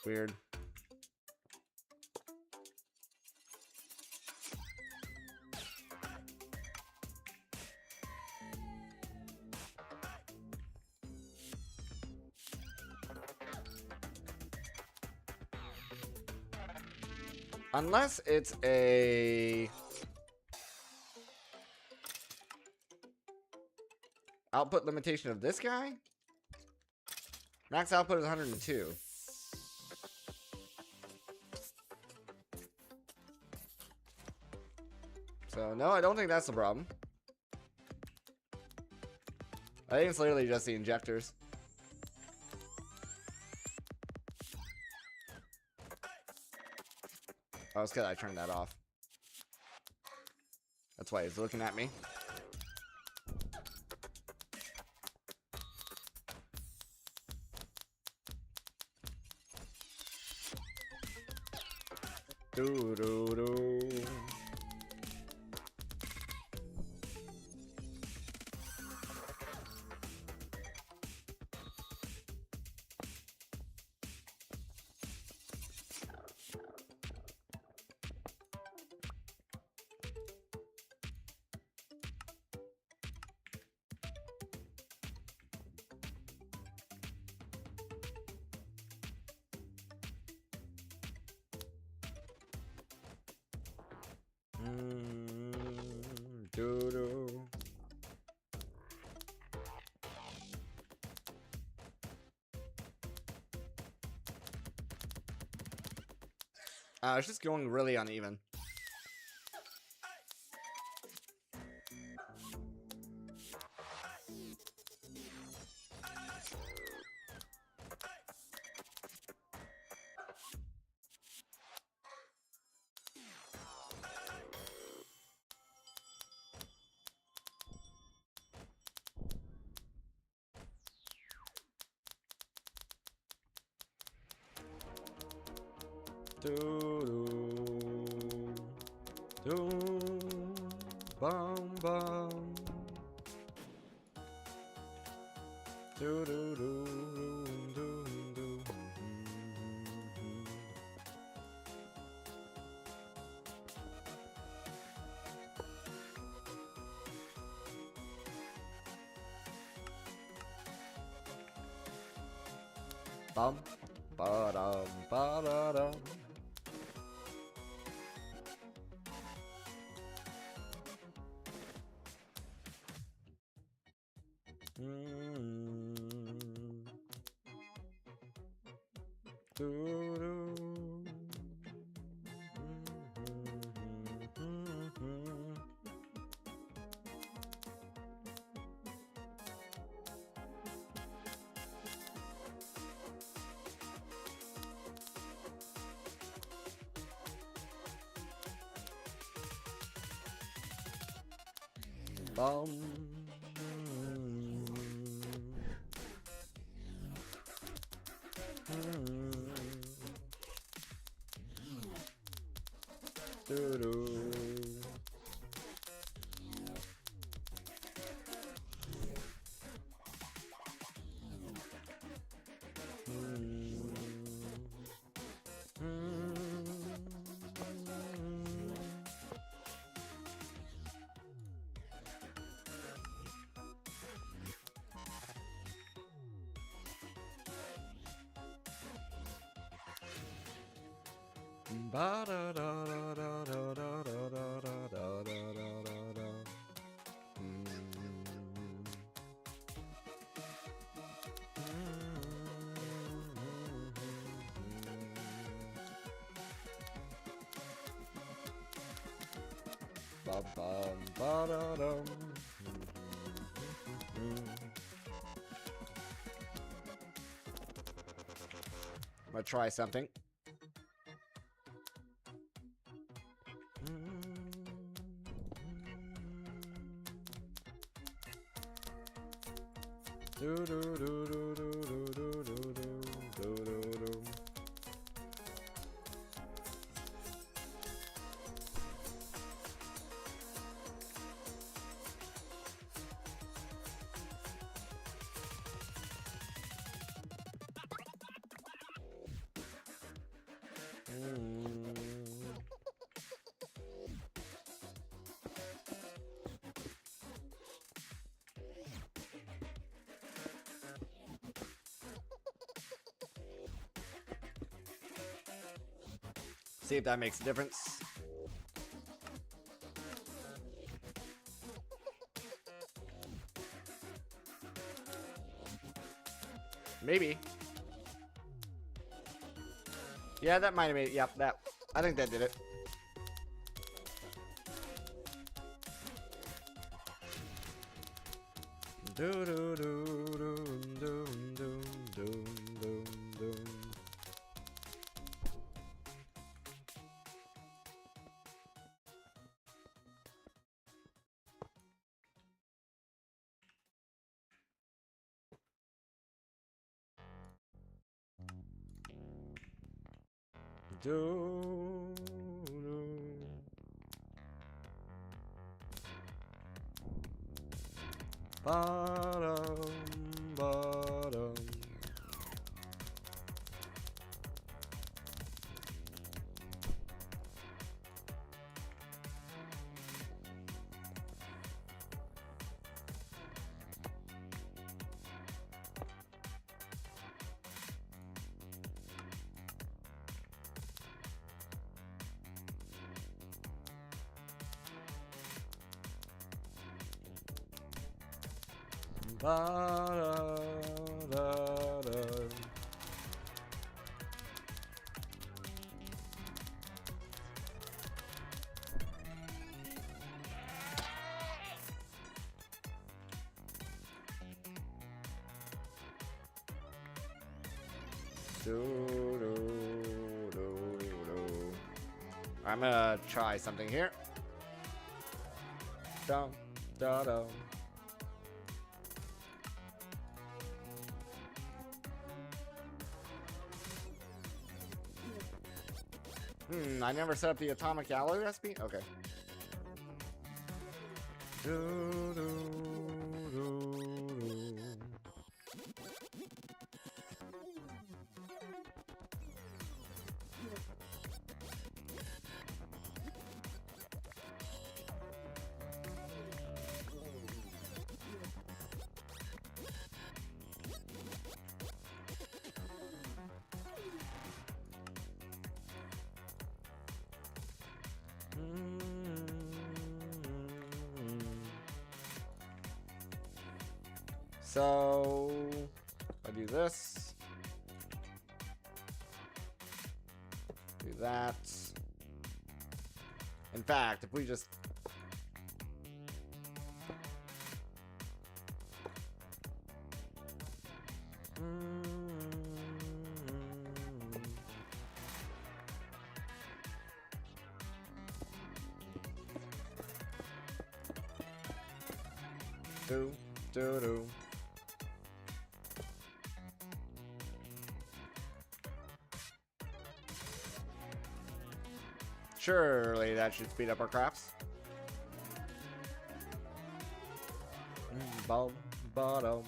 Weird. Unless it's a output limitation of this guy? Max output is 102. So, no, I don't think that's the problem. I think it's literally just the injectors. Oh, it's because I turned that off. That's why he's looking at me. Do do do. Doo-doo. It's just going really uneven. Bum bum. Bum ba dum ba da dum. Bum. Ba da da da da da da da da da da da da. Ba bum ba da dum. I'm gonna try something. See if that makes a difference. Maybe. Yeah, that might have made it. Yep, that. I think that did it. Do do do do do do do do do. Do bottom bottom. Ba-da-da-da. I'm gonna try something here. Dum, da, dum. I never set up the atomic alloy recipe? Okay. So, I do this. Do that. In fact, if we just... Do. Surely that should speed up our crafts. Bum, bottom.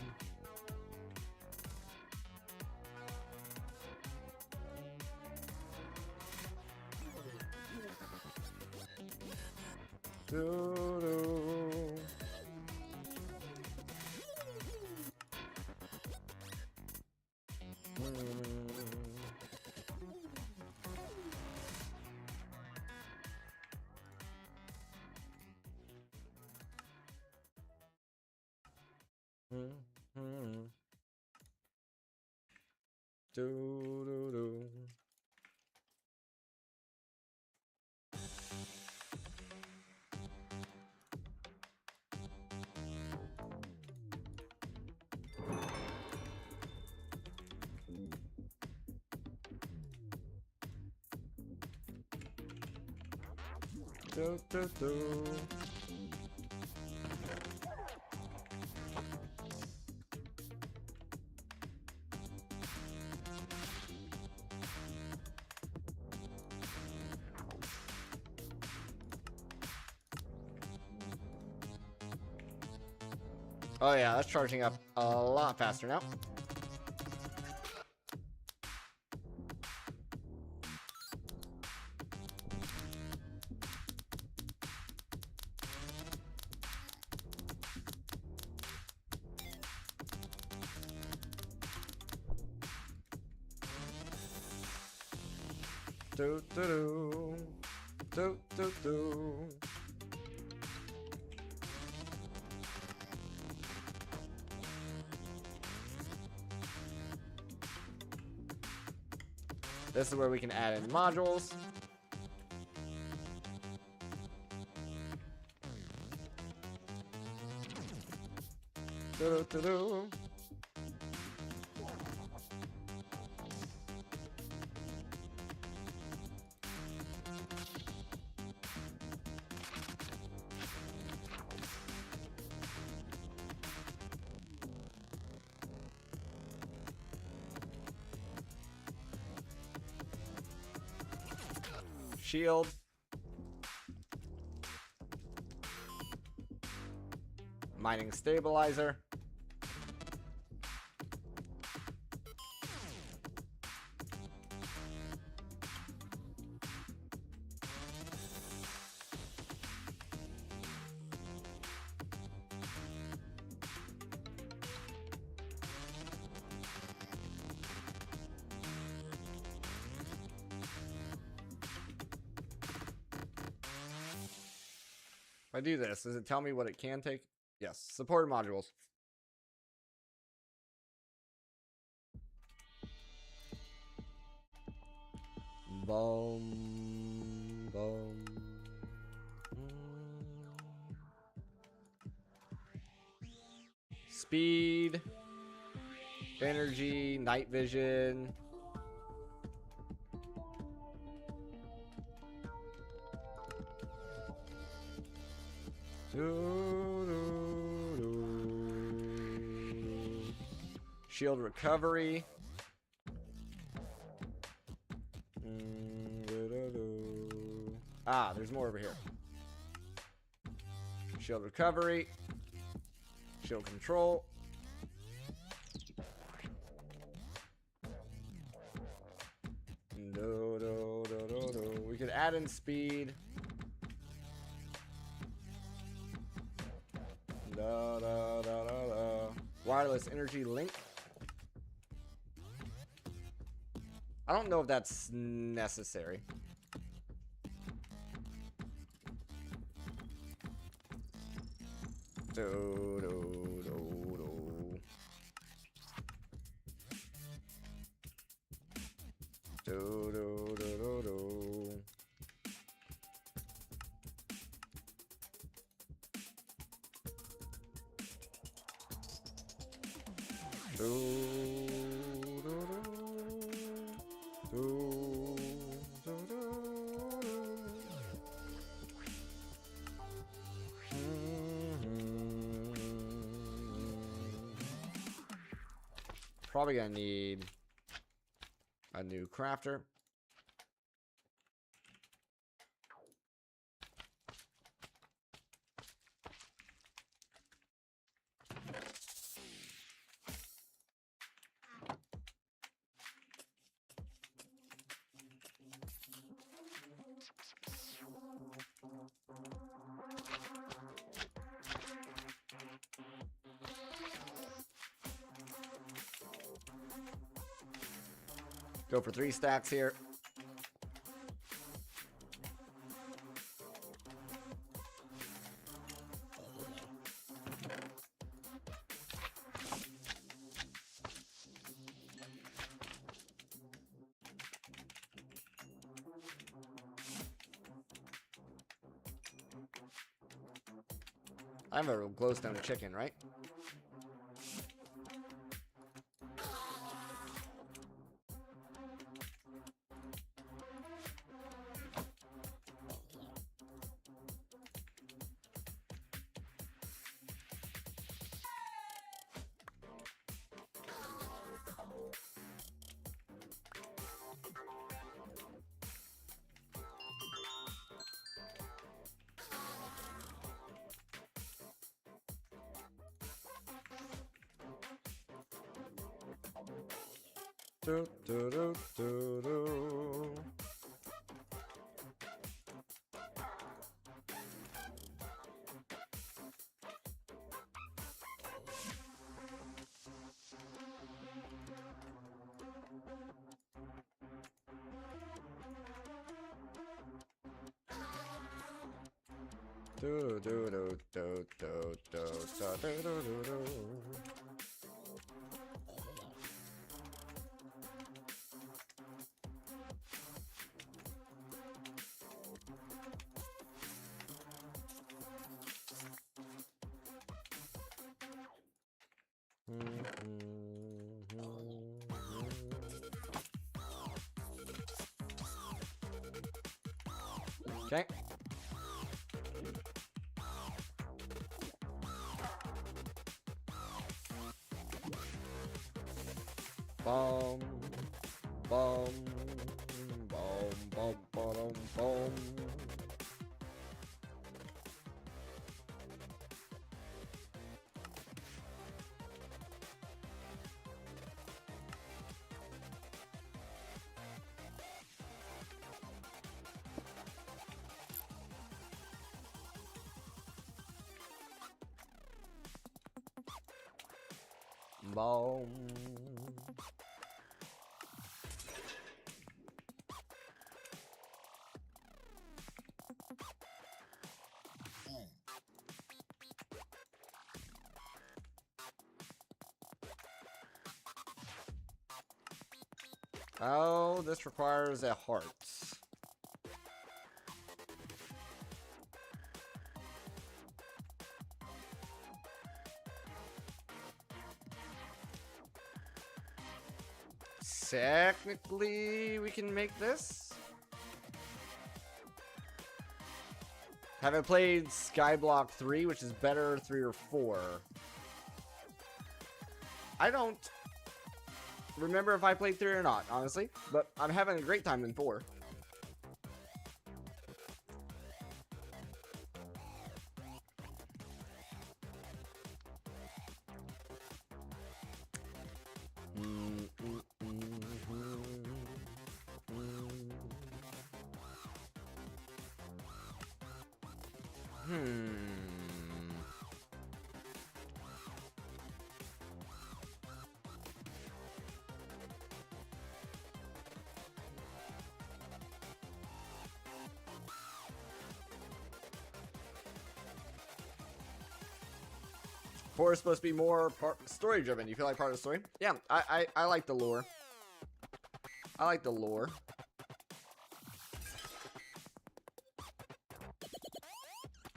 Do. Do. Oh yeah, that's charging up a lot faster now. Do. This is where we can add in modules. Do. Shield. Mining stabilizer. If I do this, does it tell me what it can take? Yes, supported modules. Boom, boom. Speed, energy, night vision. Shield recovery. Ah, there's more over here. Shield recovery. Shield control. We could add in speed. Wireless energy link. I don't know if that's necessary. Probably gonna need a new crafter. Go for 3 stacks here. I have a glowstone chicken, right? Do, do, do, do, do. Do, do, do, do, do, do, do, do, do, do. Okay. Boom, boom, boom, boom, boom, boom. Boom. Oh, this requires a heart. technically we can make this. Haven't played Skyblock 3, which is better 3 or 4. I don't remember if I played 3 or not, honestly, but I'm having a great time in 4. Four is supposed to be more story driven. You feel like part of the story? Yeah, I like the lore. I like the lore.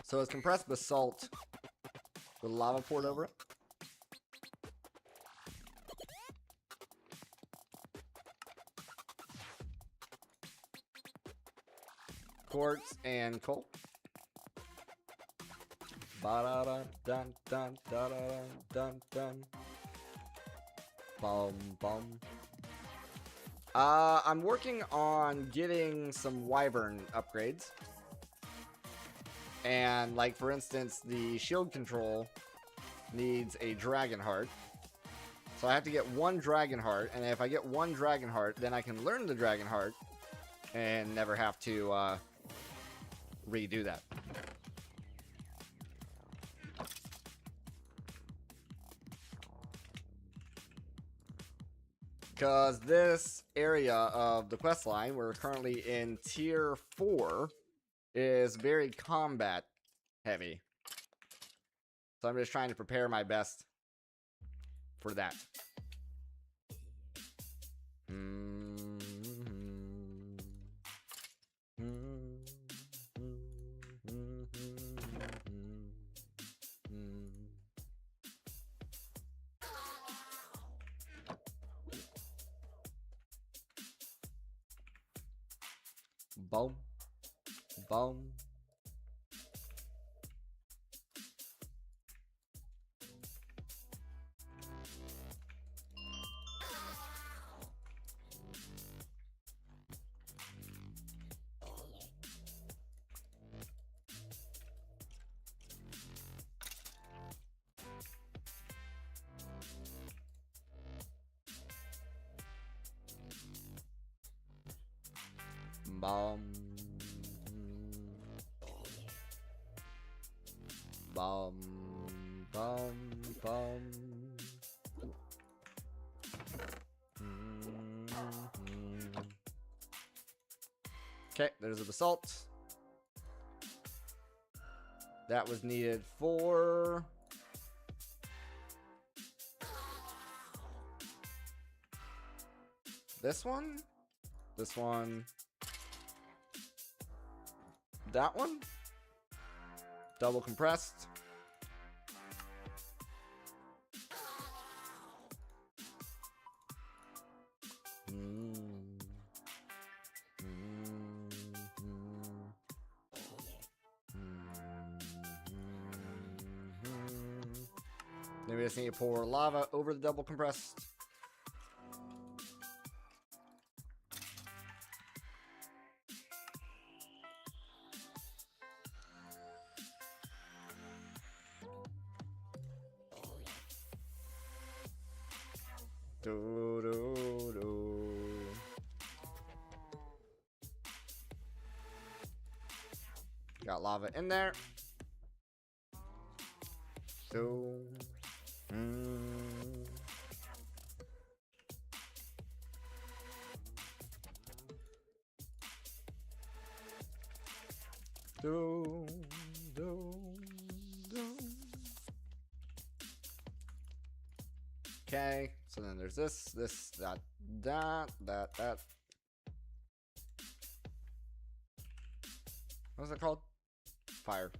So it's compressed basalt with lava poured over it. Quartz and coal. Ba-da-da-dun, dun, da-da-dun, dun, dun. Bum, bum. I'm working on getting some wyvern upgrades. And, like, for instance, the shield control needs a dragon heart. So I have to get one dragon heart, and if I get one dragon heart, then I can learn the dragon heart and never have to redo that. Because this area of the quest line, we're currently in tier 4, is very combat heavy. So I'm just trying to prepare my best for that. Boom. Boom. Bum. Bum. Bum. Bum. Okay, there's a basalt. That was needed for this one, that one, double compressed. Then we just need to pour lava over the double compressed. Got lava in there. So, Okay, so then there's this, that. What's it called? Fire.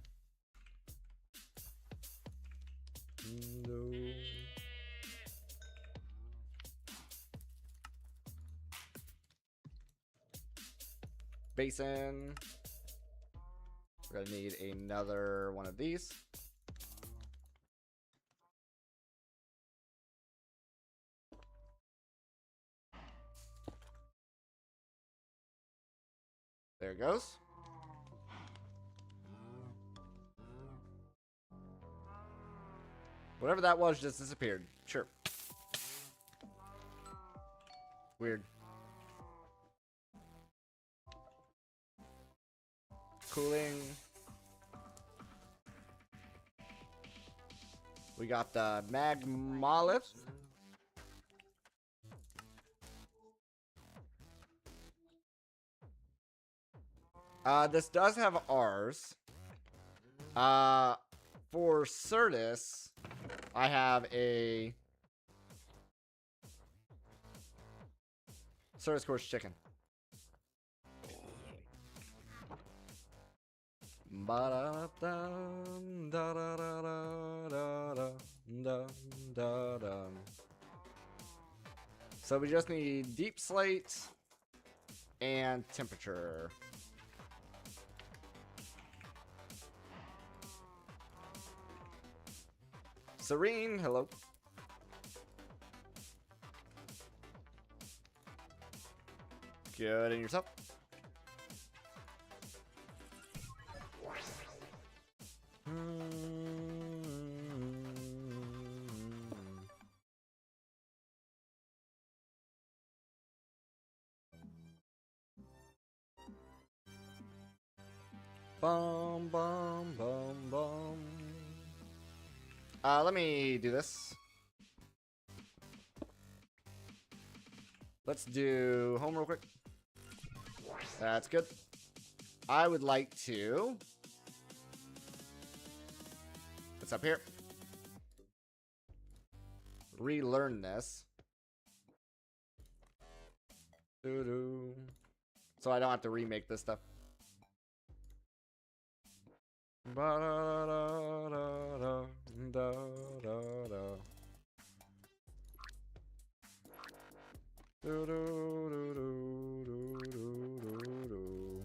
basin. We're gonna need another one of these. There it goes. Whatever that was just disappeared. Sure. Weird. Cooling. We got the magmalith. This does have R's. For Certus, I have a Certus course chicken. So we just need deep slate and temperature. Serene, hello. Good, and yourself? Bum, bum, bum, bum. Let me do this. Let's do home real quick. That's good. I would like to... What's up here? Relearn this. Doo-doo. So I don't have to remake this stuff. Ba-da-da-da-da-da-da. Do-do-do-do-do-do-do-do.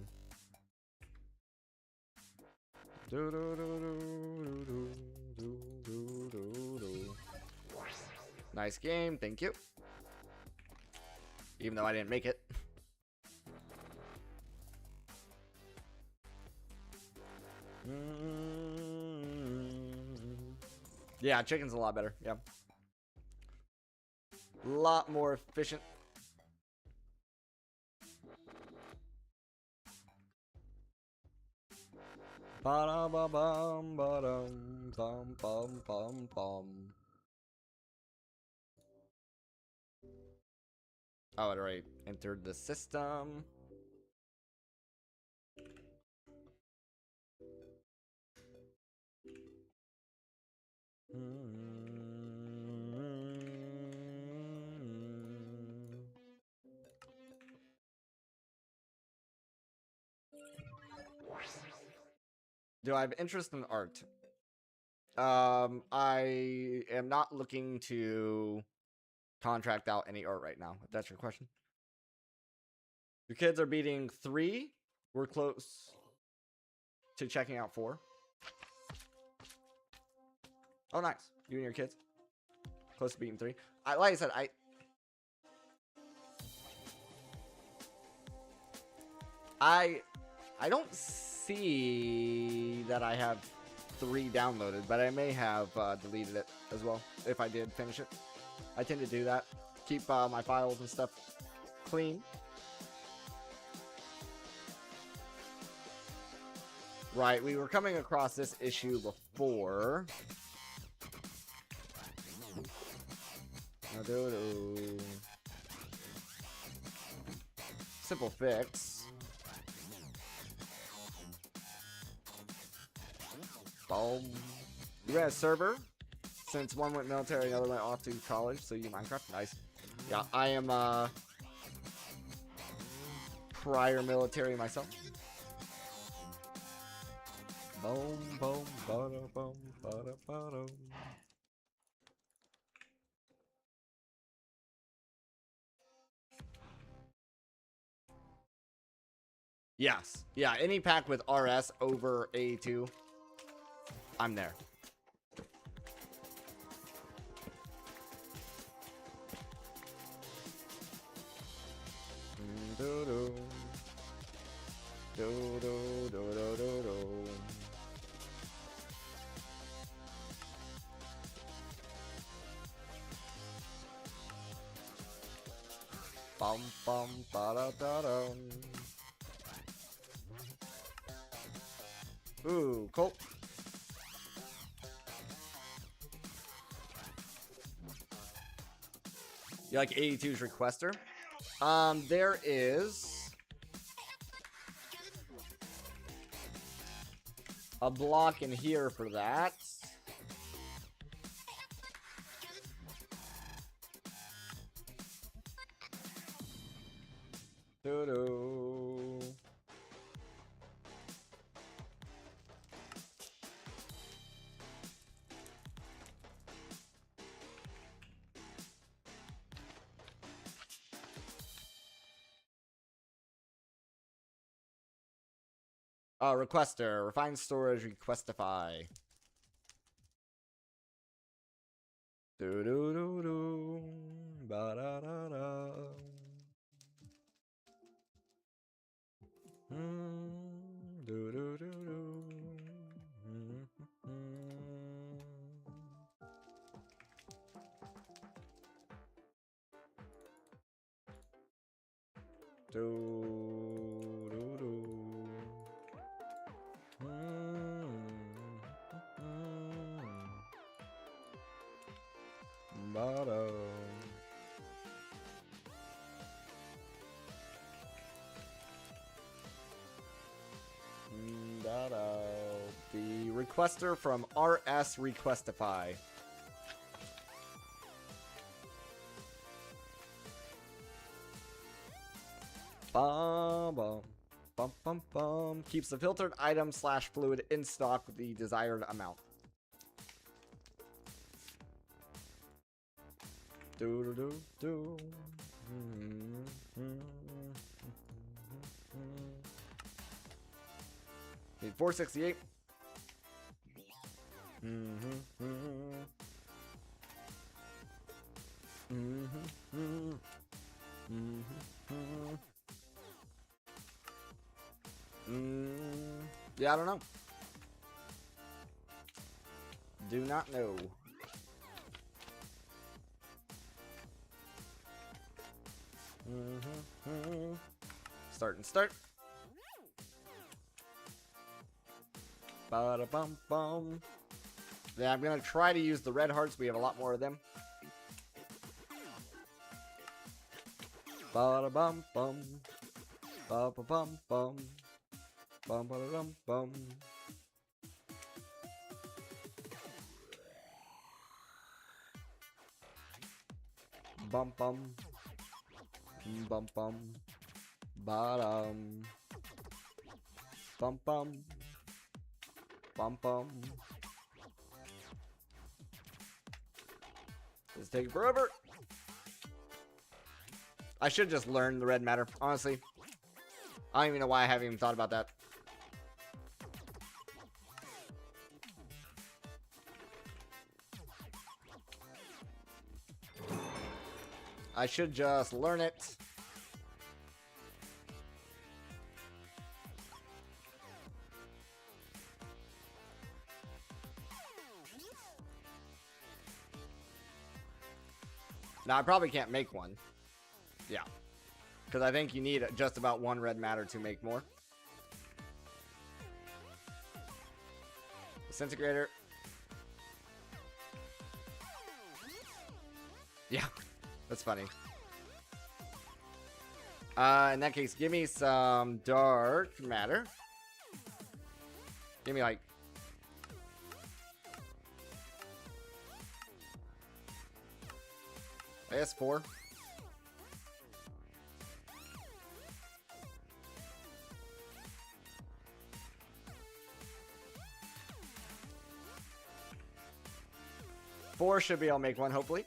Do-do-do-do-do-do-do-do. Nice game, thank you. Even though I didn't make it. Yeah, chicken's a lot better. Yeah. A lot more efficient. Ba-da-ba-bum, ba-dum, bum, bum, bum, bum. Oh, it already entered the system. Do I have interest in art? I am not looking to contract out any art right now, if that's your question. Your kids are beating 3. We're close to checking out 4. Oh, nice. You and your kids. Close to beating 3. Like I said, I don't see that I have 3 downloaded, but I may have deleted it as well if I did finish it. I tend to do that. Keep my files and stuff clean. Right, we were coming across this issue before. Simple fix. Boom. You ran a server since one went military, another went off to college, so you Minecraft. Nice. Yeah, I am prior military myself. Boom, boom, bada, boom, bada, bada. Yes. Yeah, any pack with RS over A2, I'm there. Do-do. Do-do-do-do-do-do. Bum bum ba da da dum. Ooh, Colt. You like 82's Requester? There is a block in here for that. Doo-doo. Requester. Refined storage. Requestify. Do-do-do-do. Ba-da-da-da. Do-do-do-do. Do-do-do. Ba-da. The requester from RS Requestify. Bum bum bum bum bum. Keeps the filtered item / fluid in stock with the desired amount. Do do do do. Need 468. Yeah, I don't know. Do not know. Start and start. Bada bum bum. Yeah, I'm gonna try to use the red hearts. We have a lot more of them. Bada bum bum. Ba ba bum bum. Bum ba dum bum. Bum bum. Bum bum. Bottom. Bum bum. Bum bum. This is taking forever. I should just learn the red matter, honestly. I don't even know why I haven't even thought about that. I should just learn it. Now, I probably can't make one. Yeah. Because I think you need just about one red matter to make more. Disintegrator. Yeah. That's funny. In that case, give me some dark matter. Give me like... I guess 4. Four should be able to make one, hopefully.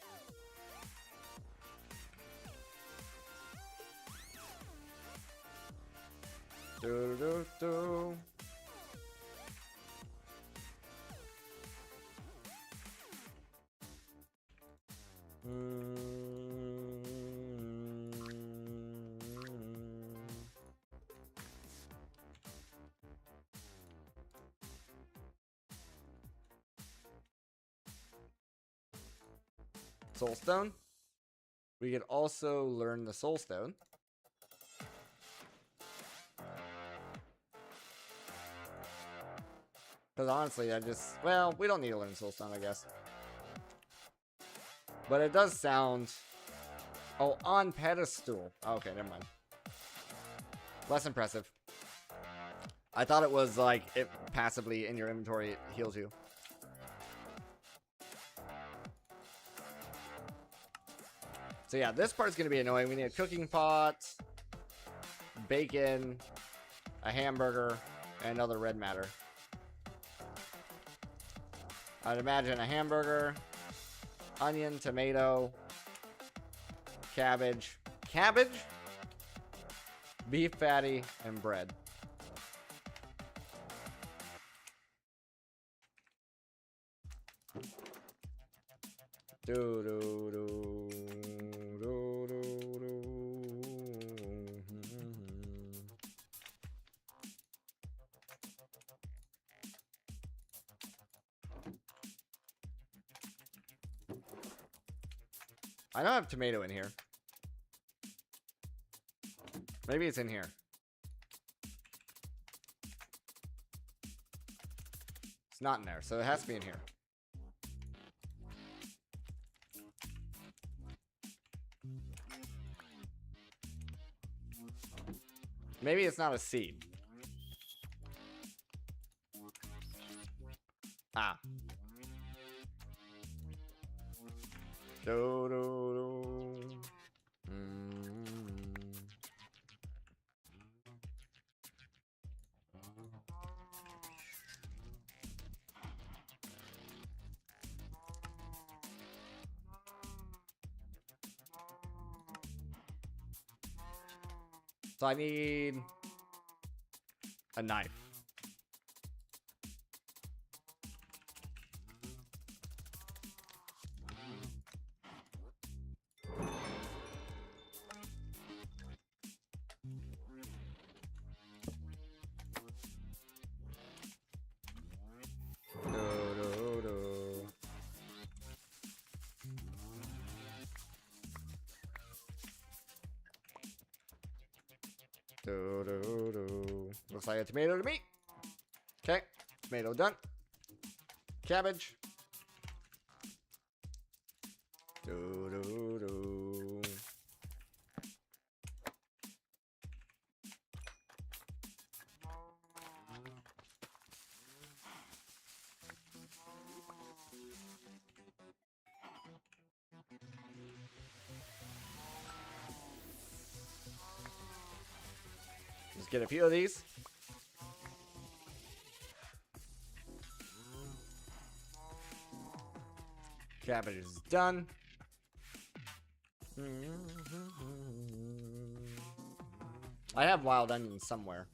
Do do, do. Soul Stone. We could also learn the Soul Stone. Because honestly, well, we don't need to learn Soul Stone, I guess. But it does sound... Oh, on pedestal. Okay, never mind. Less impressive. I thought it was like, it passively in your inventory, it heals you. So yeah, this part's going to be annoying. We need a cooking pot, bacon, a hamburger, and another red matter. I'd imagine a hamburger, onion, tomato, cabbage, beef patty, and bread. Do do do do do do. I don't have tomato in here. Maybe it's in here. It's not in there, so it has to be in here. Maybe it's not a seed. Ah. Do, do, do. So I need a knife. Looks like a tomato to me. Okay, tomato done. Cabbage. Let's get a few of these. Cabbage is done. I have wild onions somewhere.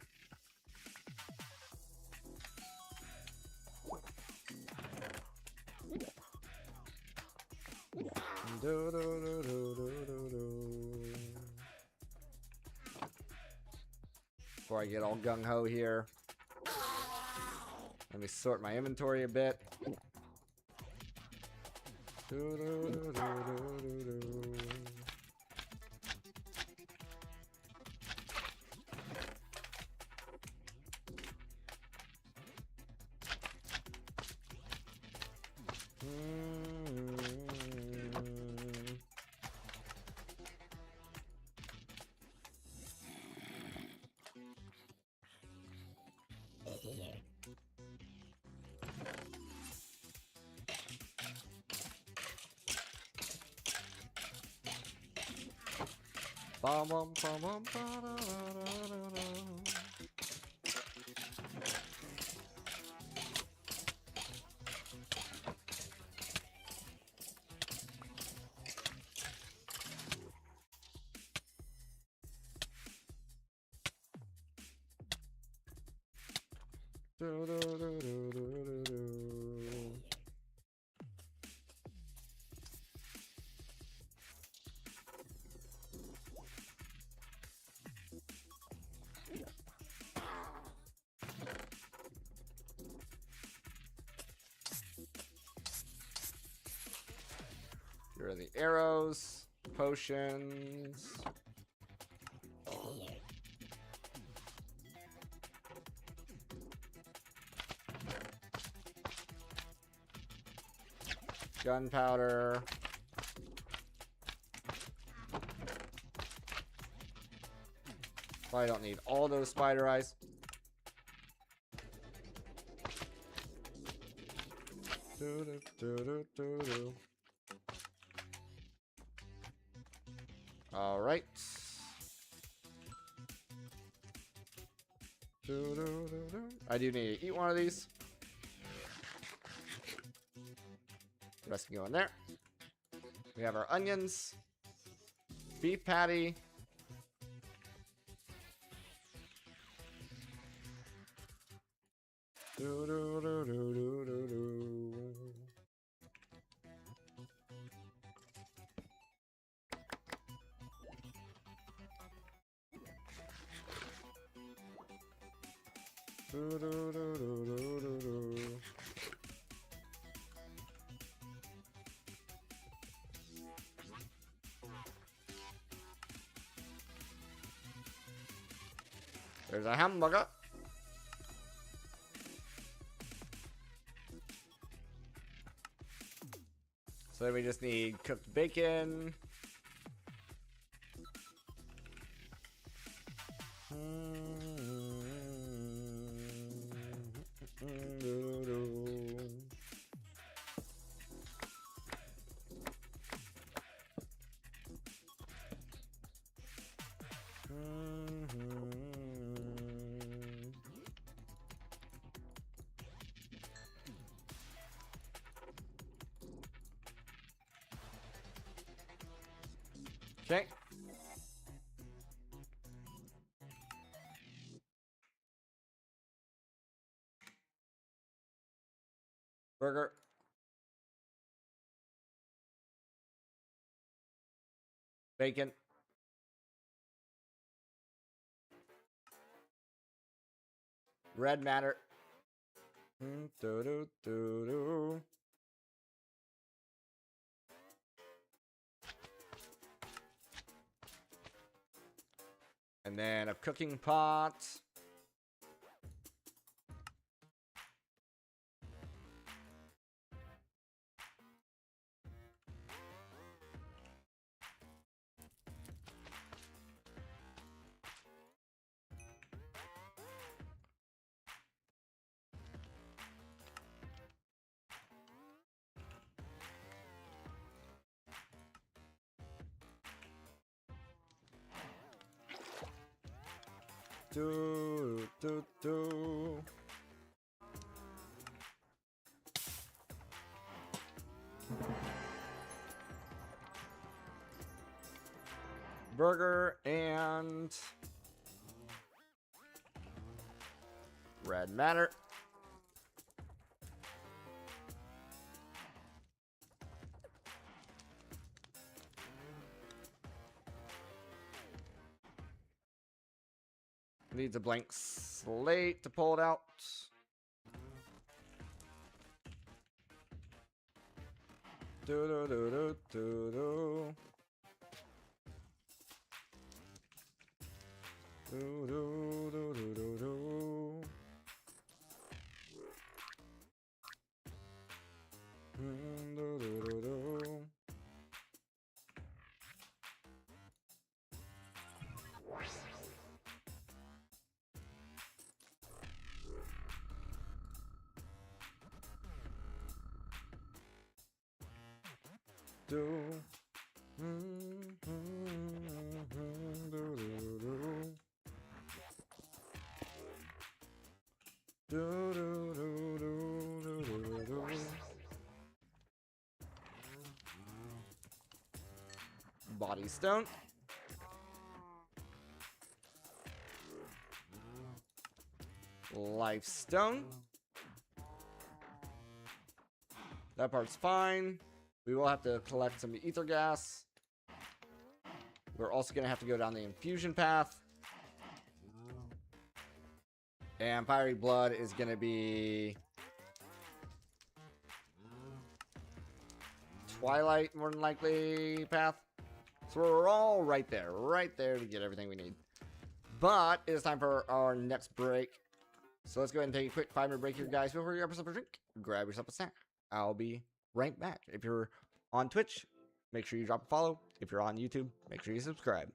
Before I get all gung-ho here, let me sort my inventory a bit. Here are the arrows, potions. Gunpowder. Probably don't need all those spider eyes. All right. I do need to eat one of these. The rest can go in there. We have our onions, beef patty, There's a hamburger. So then we just need cooked bacon. Okay. Burger. Bacon. Red matter. And then a cooking pot. Burger and red matter. Needs a blank slate to pull it out. Do do do do do do. Do do do do do do. Do do do do. Do. Body stone. life stone. That part's fine. We will have to collect some ether gas. We're also going to have to go down the infusion path. And fiery blood is going to be Twilight, more than likely, path. So we're all right there to get everything we need. But it is time for our next break. So let's go ahead and take a quick 5-minute break here, guys. Before you grab yourself a drink, grab yourself a snack. I'll be right back. If you're on Twitch, make sure you drop a follow. If you're on YouTube, make sure you subscribe.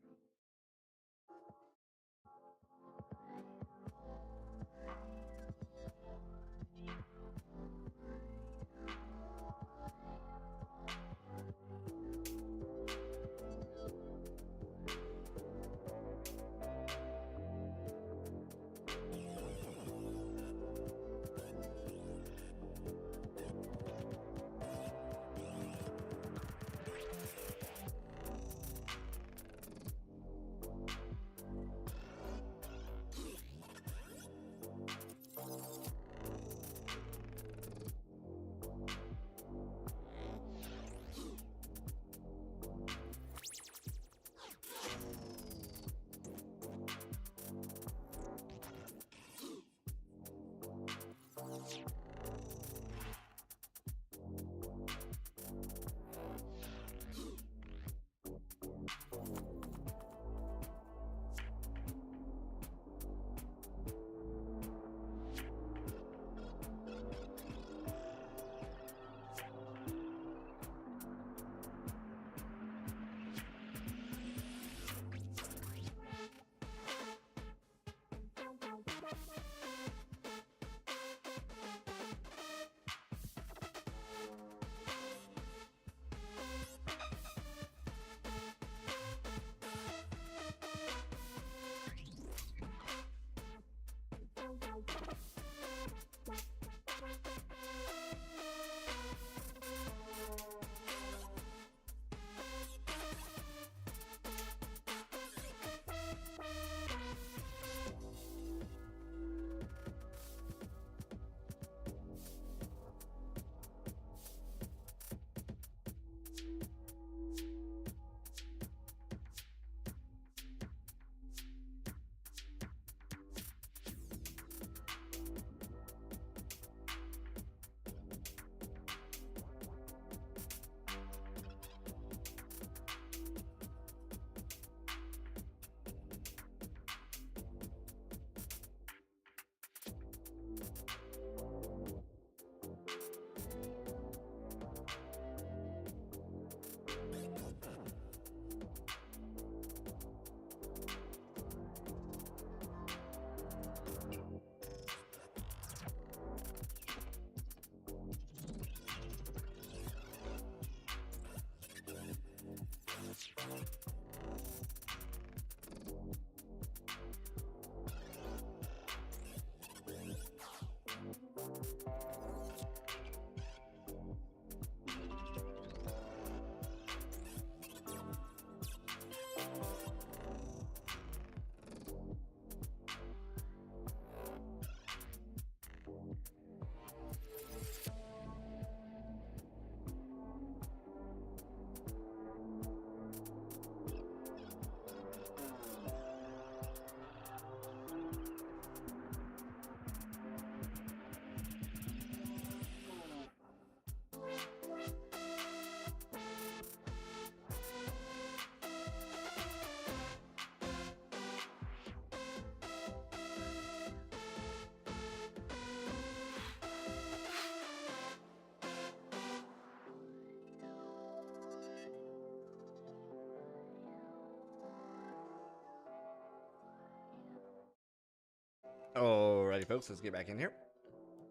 Alrighty, folks, let's get back in here.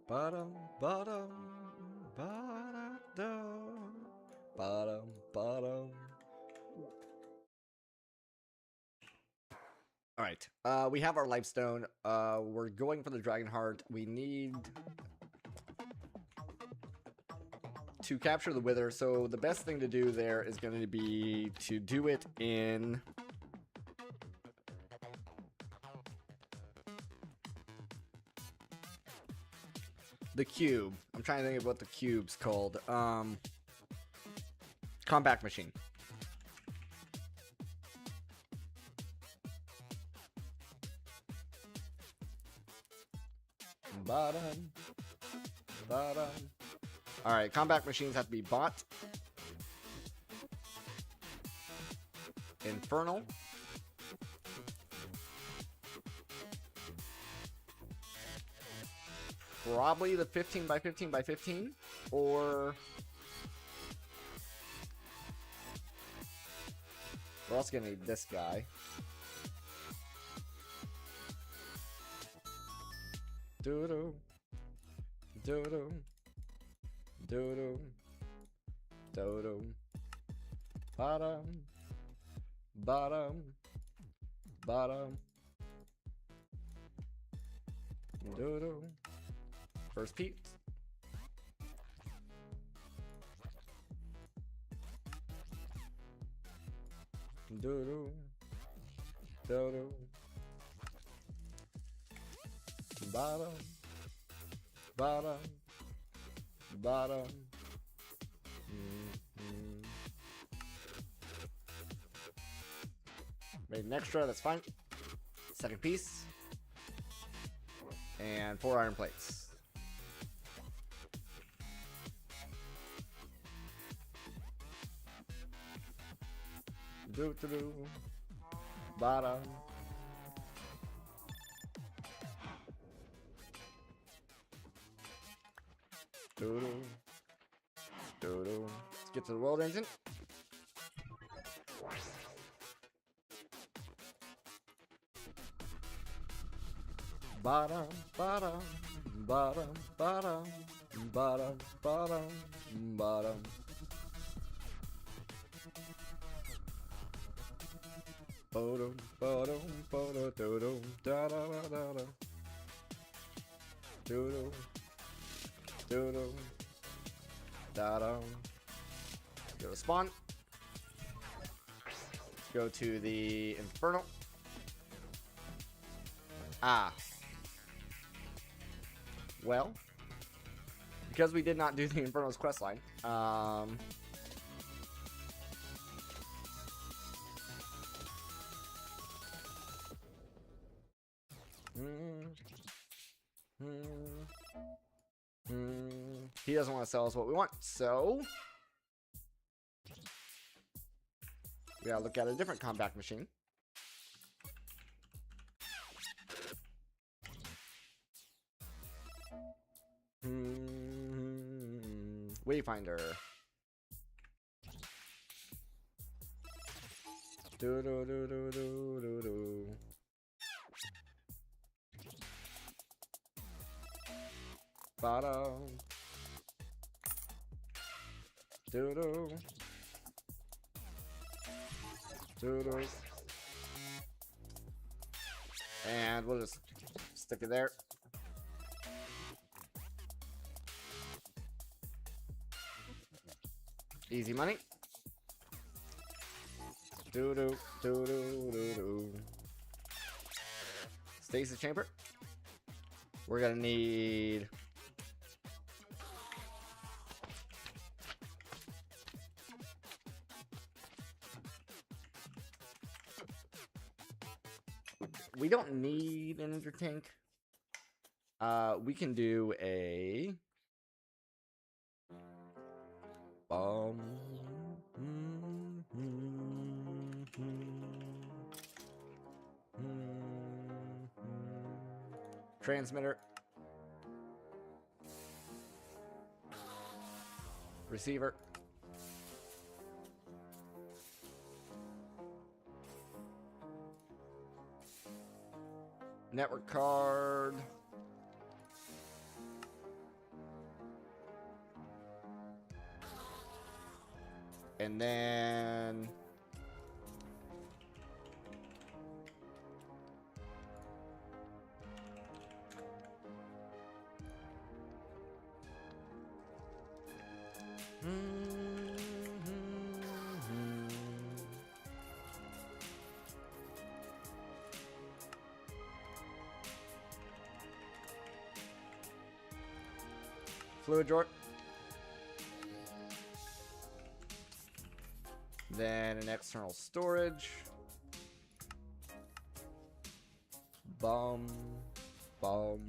Bottom, bottom, bottom, bottom, bottom. Alright, we have our life stone. We're going for the dragon heart. We need to capture the wither, so the best thing to do there is going to be to do it in the cube. I'm trying to think of what the cube's called. Compact machine. Bottom. Bottom. Alright, compact machines have to be bought. Infernal. Probably the 15 by 15 by 15, or we're also gonna need this guy. Doo-doo. Doo-doo. Doo-doo. Doo-doo. Bottom. Bottom. Bottom. Doo-doo. First Pete. Doo-doo. Doo-doo. Bottom. Bottom. Bottom. Made an extra, that's fine. Second piece. And 4 iron plates. Do-do-do. Bottom. Do-do. Do-do. Let's get to the world engine. Bottom, bottom, bottom, bottom, bottom, bottom, bottom. Bottom, bottom, bottom, do-do, da-da-da-da-da. Do-do, do-do, da-da. Go to spawn. Let's go to the Infernal. Ah. Well, because we did not do the Infernal's questline, he doesn't want to sell us what we want, so we gotta look at a different compact machine. Wayfinder. Do do do do do do do. Bottom. Do do. Do do. And we'll just stick it there. Easy money. Do do do do do do. Stasis chamber. We're gonna need we don't need an ender tank. We can do a transmitter, receiver, network card, and then Fluid Jort. Then an external storage. Bum, bum,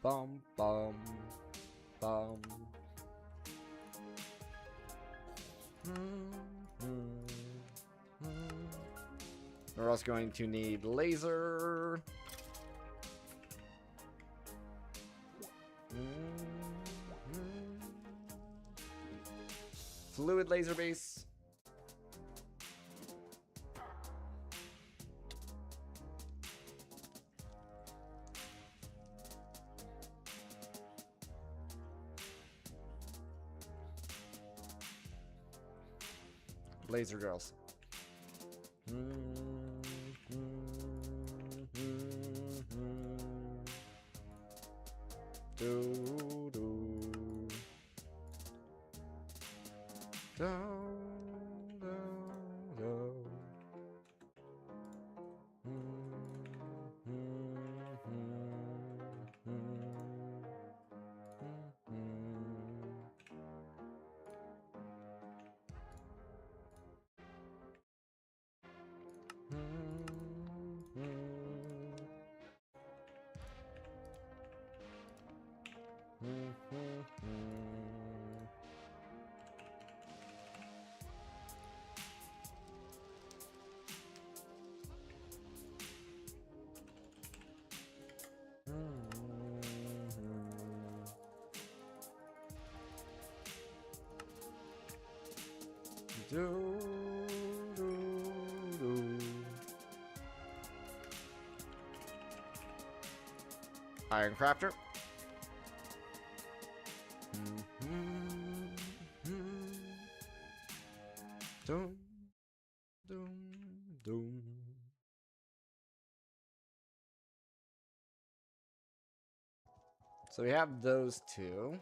bum, bum, bum. We're also going to need laser. Fluid laser base. Laser girls. Do, do. Do, do, do. Do, do, do. Iron Crafter. Doom, doom, doom. So we have those two.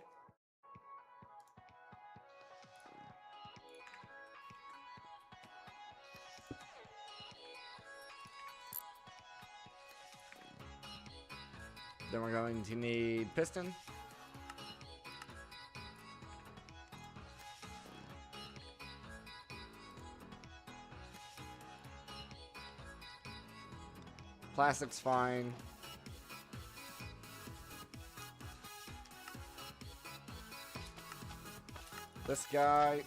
Then we're going to need piston. Plastic's fine. This guy.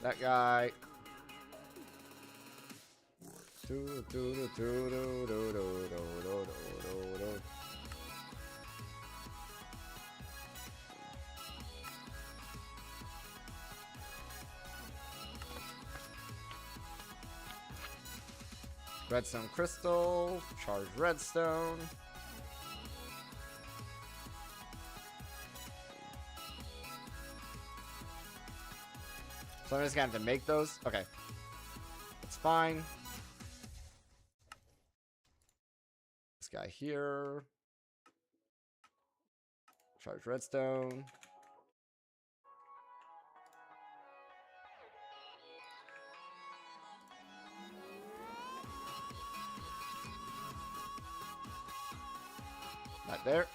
That guy. Redstone crystal, charged redstone. So I'm just gonna have to make those? Okay. It's fine. This guy here. Charged redstone. Right there.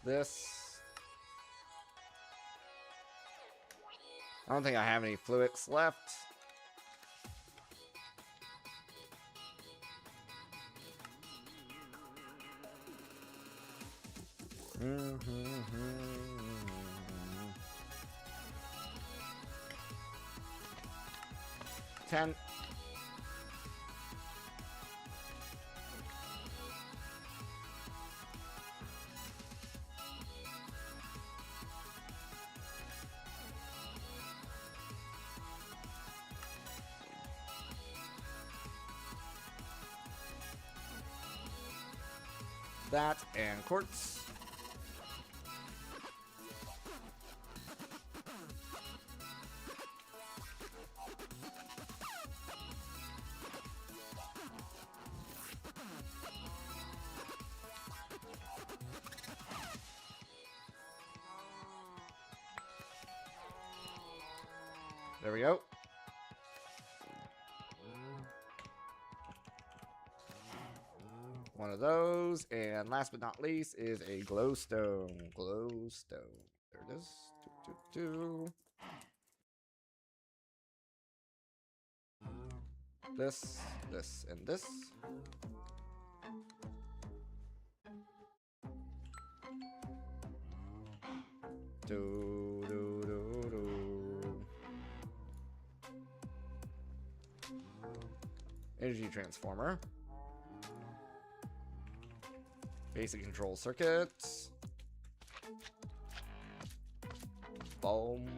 This. I don't think I have any fluids left. Ten. That and quartz. There we go. One of those. And last but not least is a glowstone. Glowstone. There it is. This, and this. Energy transformer. Basic control circuits. Boom.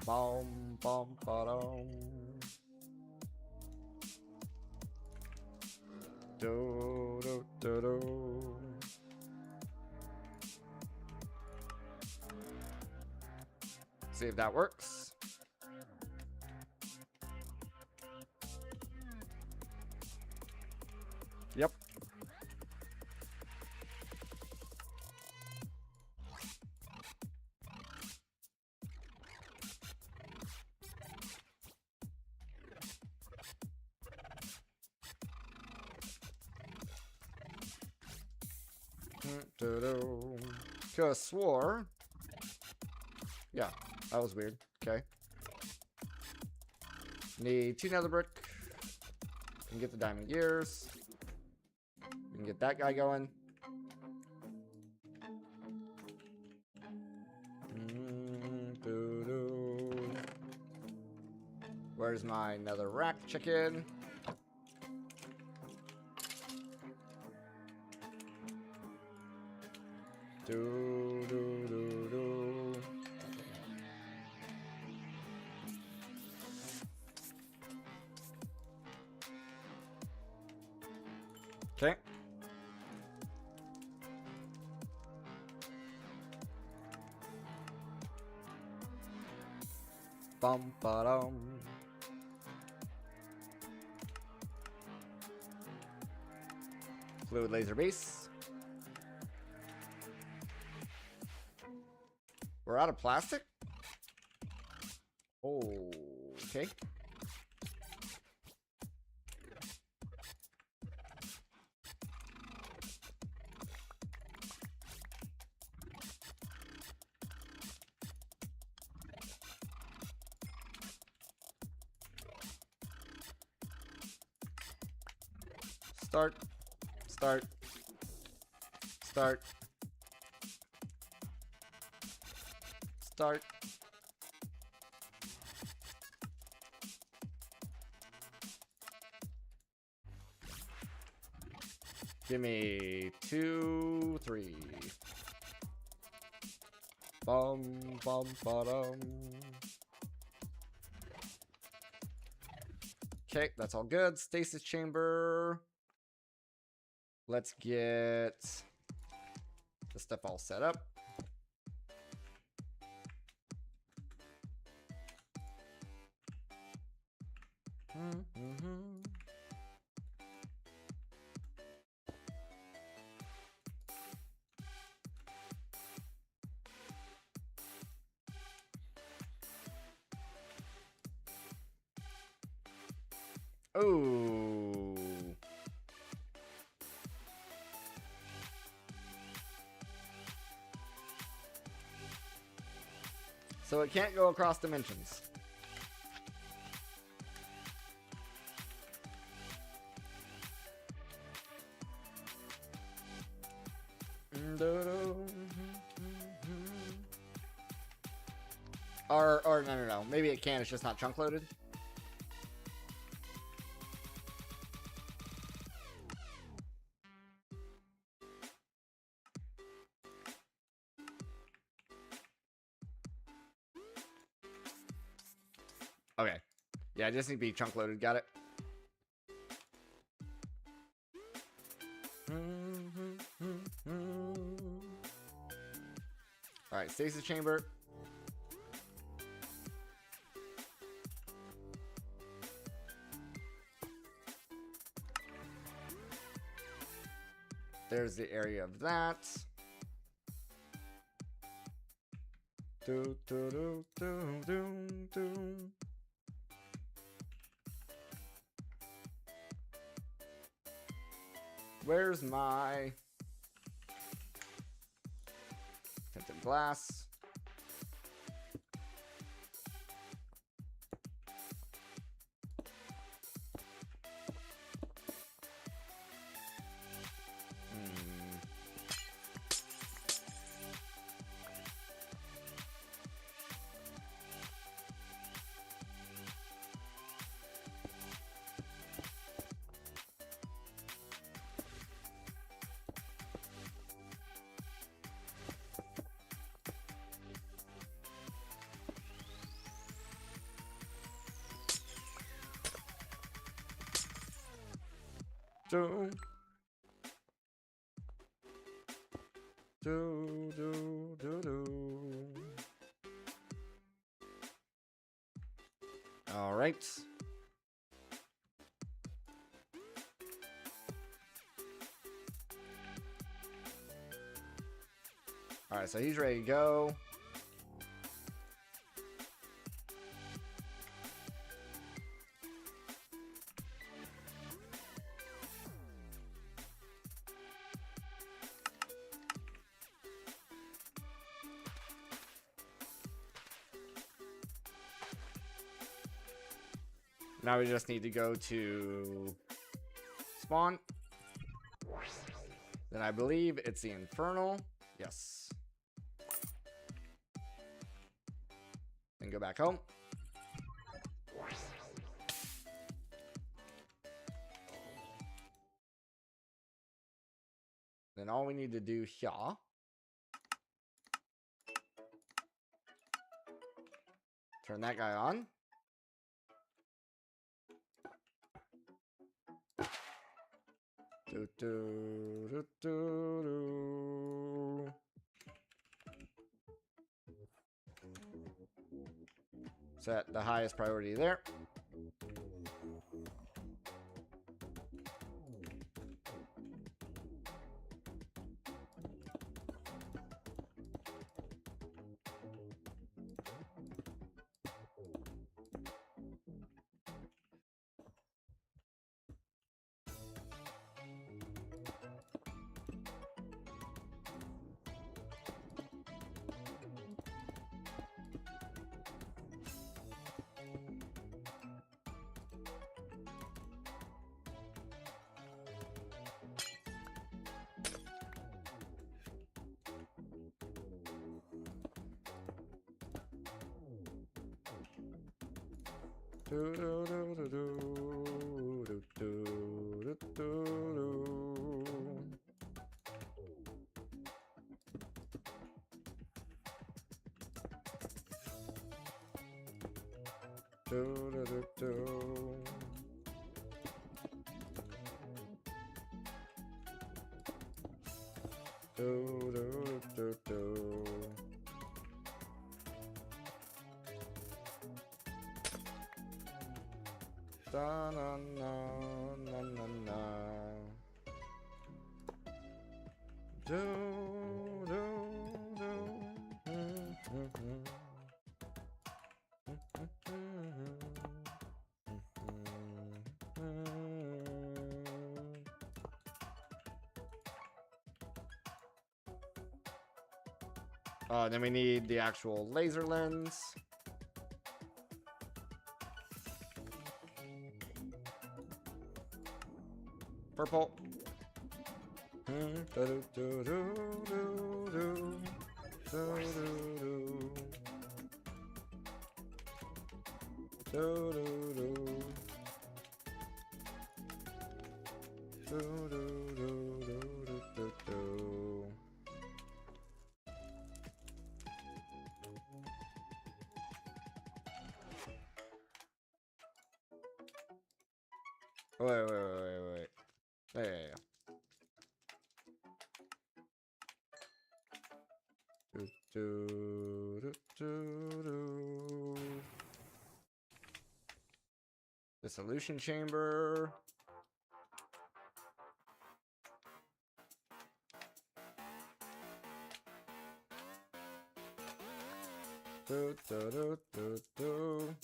Bom, bom, ba-dum. Do, do, do, do. See if that works. Yep. Could have swore. Yeah, that was weird. Okay. Need 2 nether brick. Can get the diamond gears. We can get that guy going. Where's my nether rack chicken? Do, do, do, do. Okay. Bum ba dum. Fluid laser base. We're out of plastic? Oh, okay. Start. Start. Start. Start. Give me 2, 3. Bum, bum, ba-dum. Okay, that's all good. Stasis chamber. Let's get the stuff all set up. Oh. So it can't go across dimensions. Or no. Maybe it can, it's just not chunk loaded. Okay. Yeah, I just need to be chunk loaded. Got it. Alright, stasis chamber. There's the area of that. Do, do, do, do, do, do. Where's my tinted glass? Do, do, do, do, do. All right. All right, so he's ready to go. Now we just need to go to spawn. Then I believe it's the Infernal. Yes. Then go back home. Then all we need to do here. Turn that guy on. Do, do, do, do, do. Set the highest priority there. Do, do, do, do, do, do, do, do, do. Do, do, do, do. Do, do, do, do. Da, na, na, na, na, na. Do, do, do. Then we need the actual laser lens. Purple. Wait. Yeah. Do, do, do, do. Dissolution chamber. Do, do, do, do, do.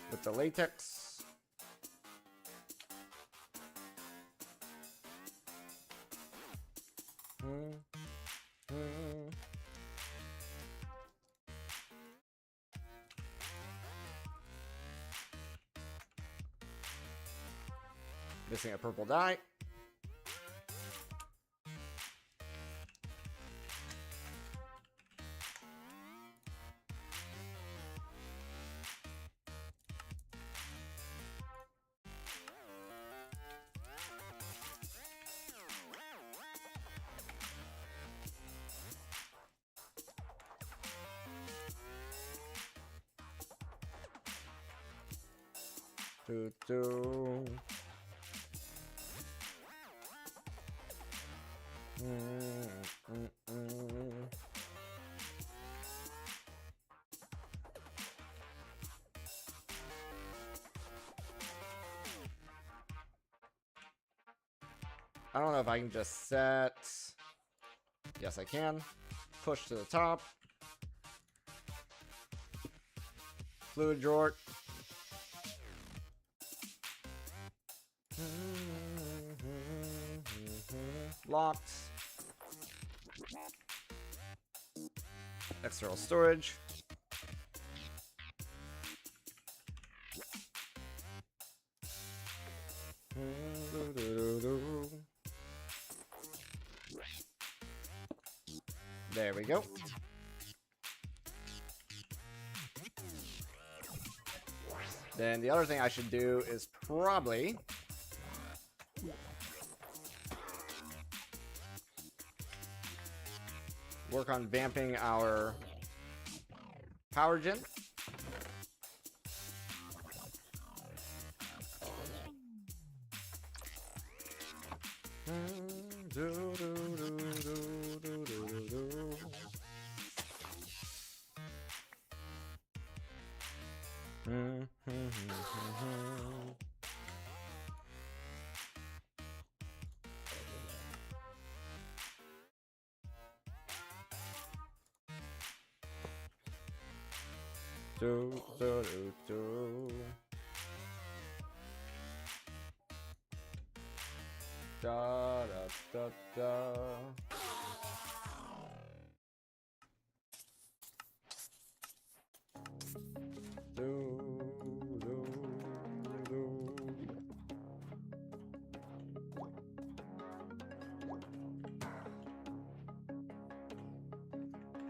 With the latex. Missing a purple dye. Do, do. I don't know if I can just set. Yes, I can. Push to the top. Fluid Jort. Locked. External storage. There we go. Then the other thing I should do is probably work on vamping our power gen. Do, do, do, do. Da, da, da, da. Do, do, do.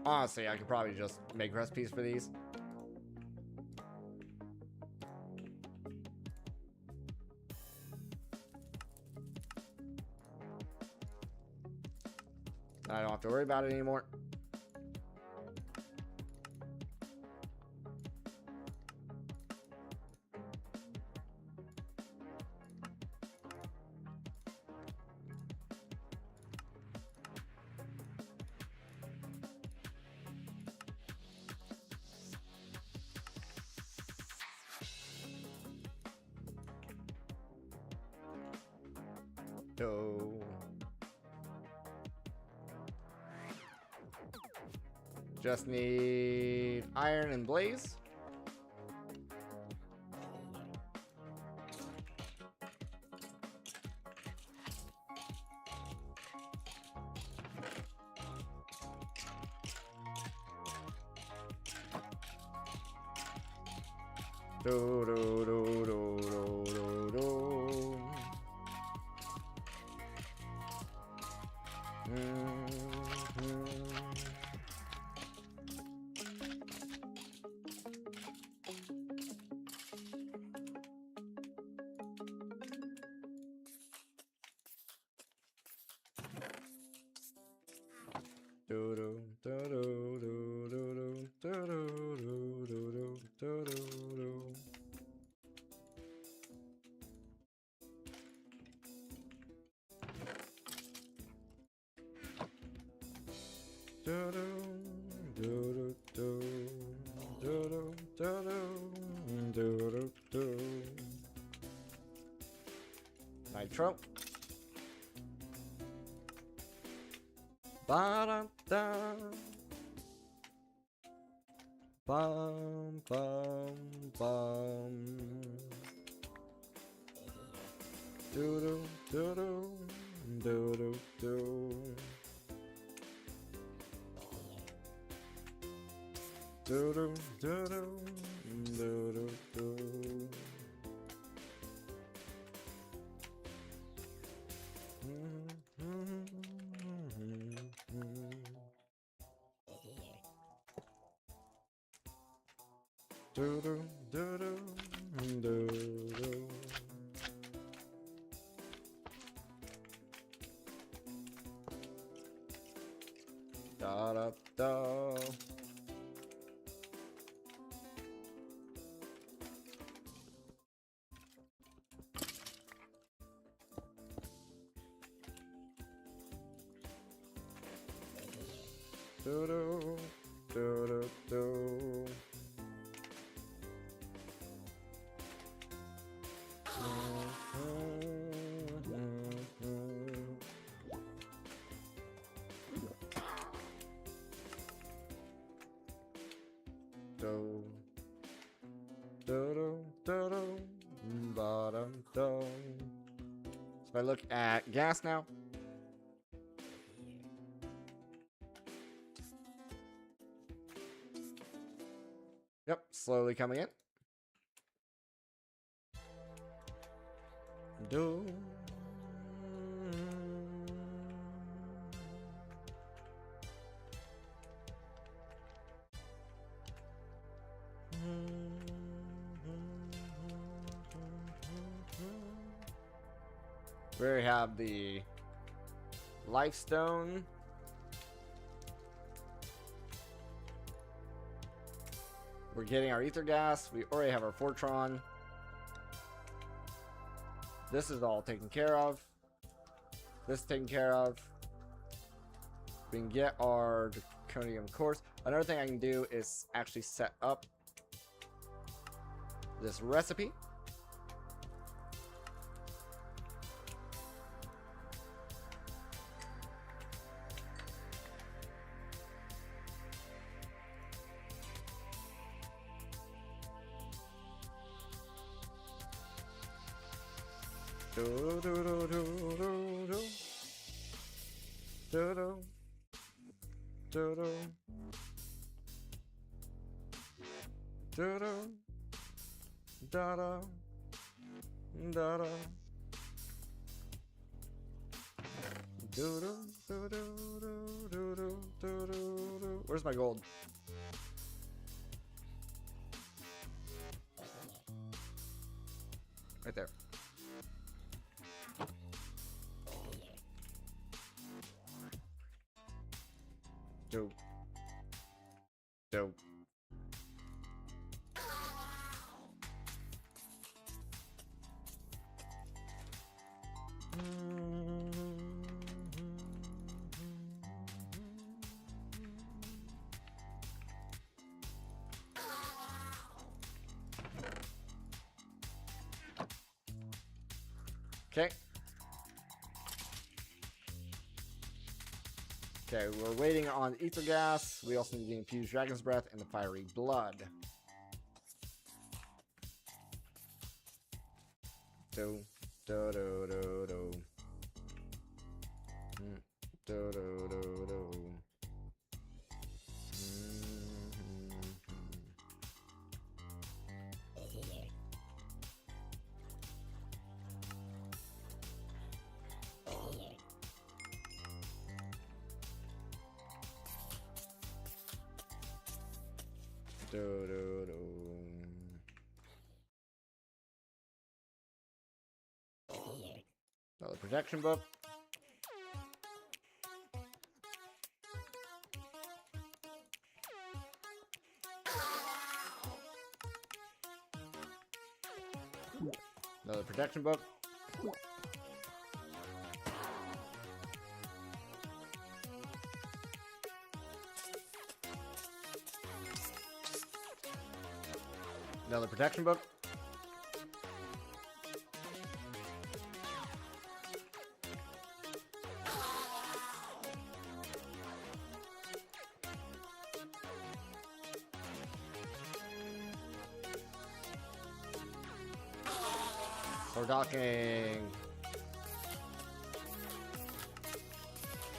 Honestly, I could probably just make recipes for these. I don't have to worry about it anymore. So just need iron and blaze. Do, do, do, do, do, do, do. Do, do, do, do, do, do, do, do, do, do, do, do. Nitro. Ba-da-da. Bum, bum, bum. Do-do, do-do, do-do, do. Do-do, do-do, do-do, do. Do-do, do-do, do-do. Da-da-da. Do-do, do-do, do. Do, do, do, do, bottom, do. So if I look at gas now, yep, slowly coming in. Do. We have the life stone. We're getting our ether gas. We already have our Fortron. This is all taken care of. This taken care of. We can get our draconium course. Another thing I can do is actually set up this recipe. Do do do do do do do do do do do do da da da da do do do do do do do do do. Where's my gold? Right there. Dope. Dope. Okay. Okay, we're waiting on ether gas. We also need to infuse dragon's breath and the fiery blood. Do do do do do. Do do do do. Do do do. Another protection book. Another protection book. Another protection book. We're docking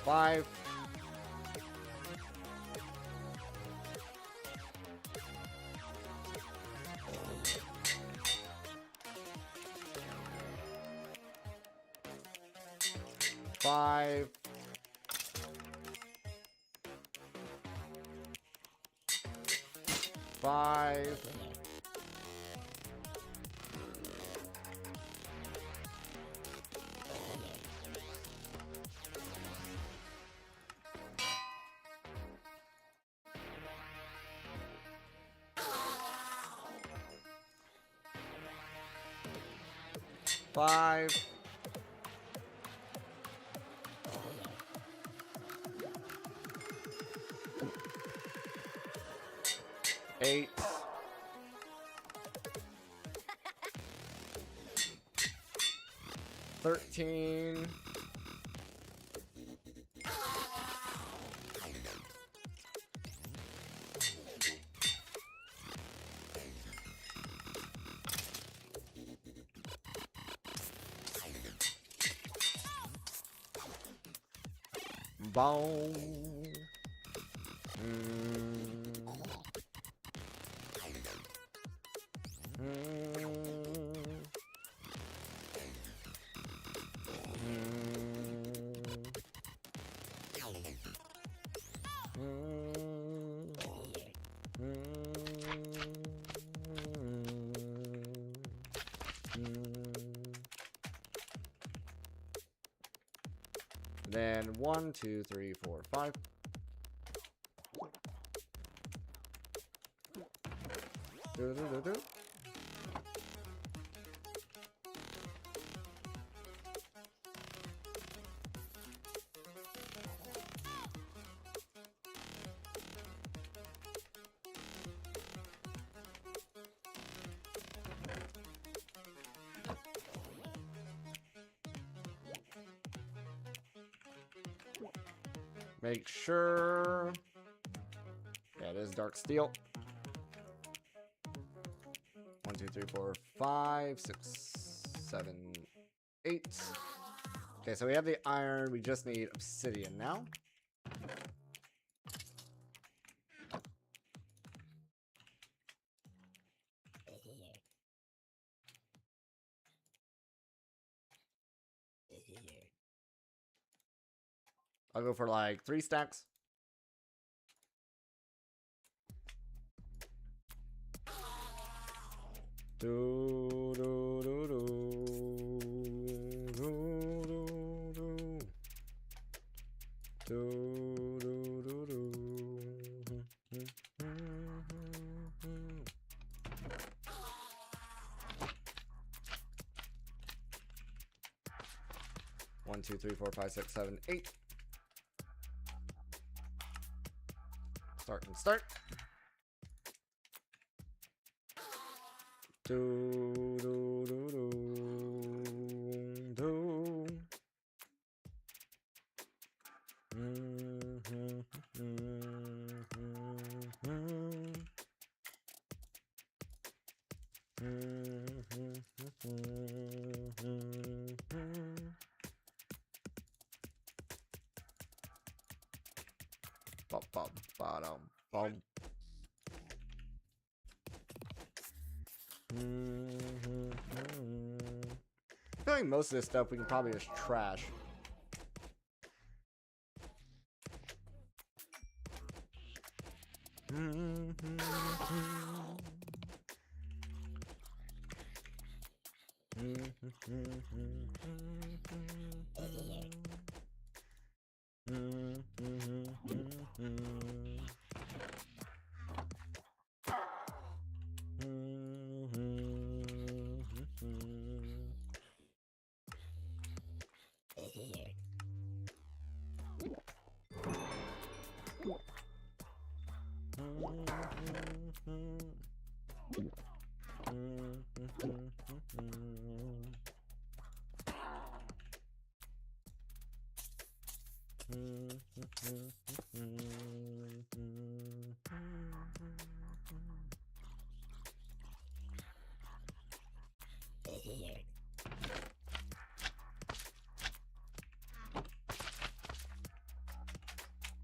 5. Five. 5. 5. 8. 13. Then 1, 2, 3, 4, 5. Do. Make sure. Yeah, it is dark steel. 1, 2, 3, 4, 5, 6, 7, 8. Okay, so we have the iron. We just need obsidian now. I'll go for like 3 stacks. Do, do, do, do. Do, do, do. Do, do, do, do. 1, 2, 3, 4, 5, 6, 7, 8. Start and start. Do, do, do, do, do. Bum, bum, bottom, bum. I feel like most of this stuff we can probably just trash.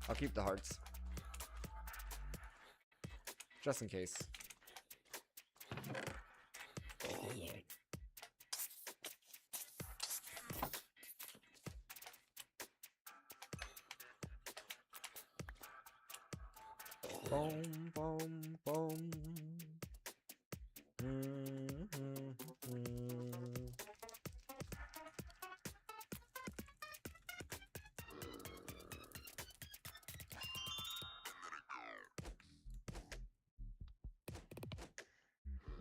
I'll keep the hearts. Just in case. Boom, boom, boom.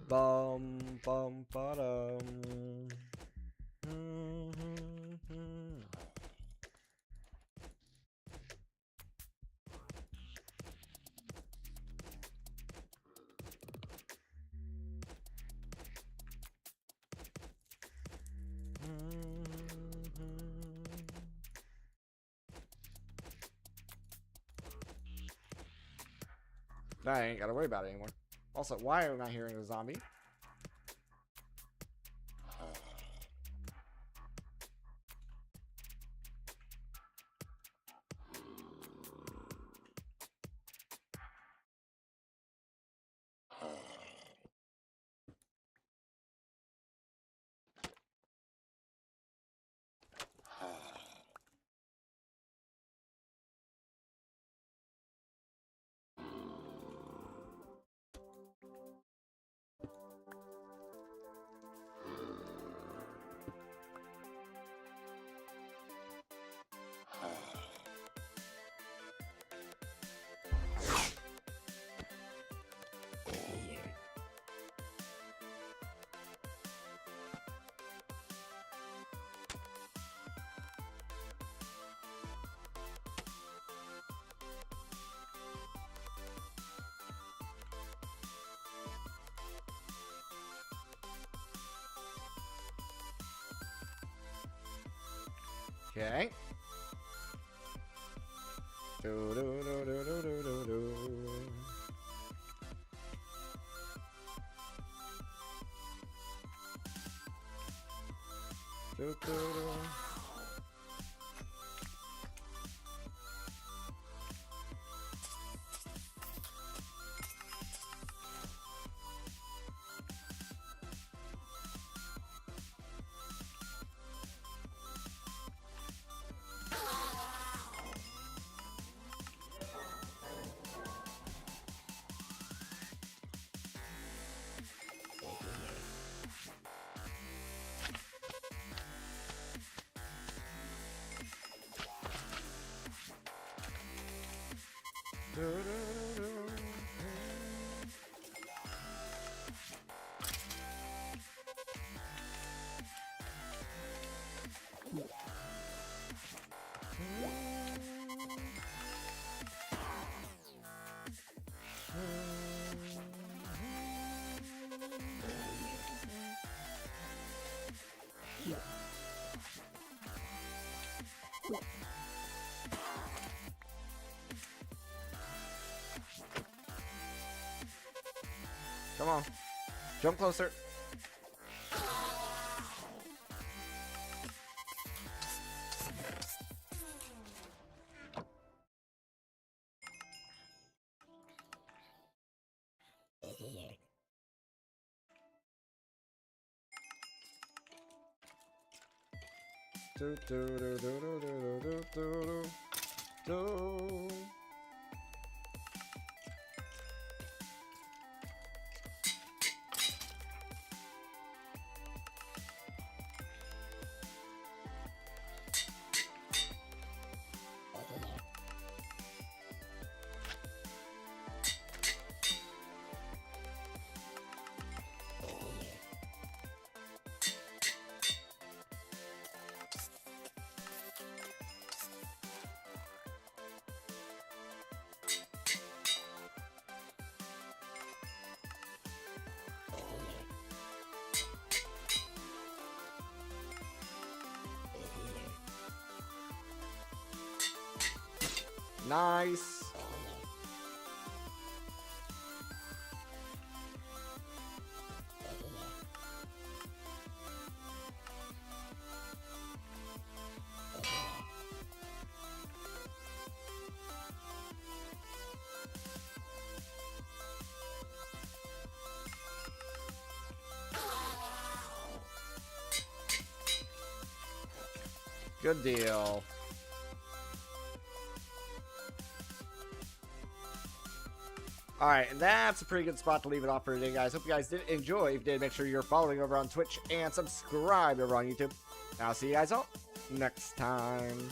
Bum bum ba-dum. I ain't gotta worry about it anymore. Also, why am I hearing a zombie? Okay. Do do do do do do do do. Do do do. Come on. Jump closer. Do do do do do do do do do. Nice. Good deal. Alright, and that's a pretty good spot to leave it off for today, guys. Hope you guys did enjoy. If you did, make sure you're following over on Twitch and subscribe over on YouTube. I'll see you guys all next time.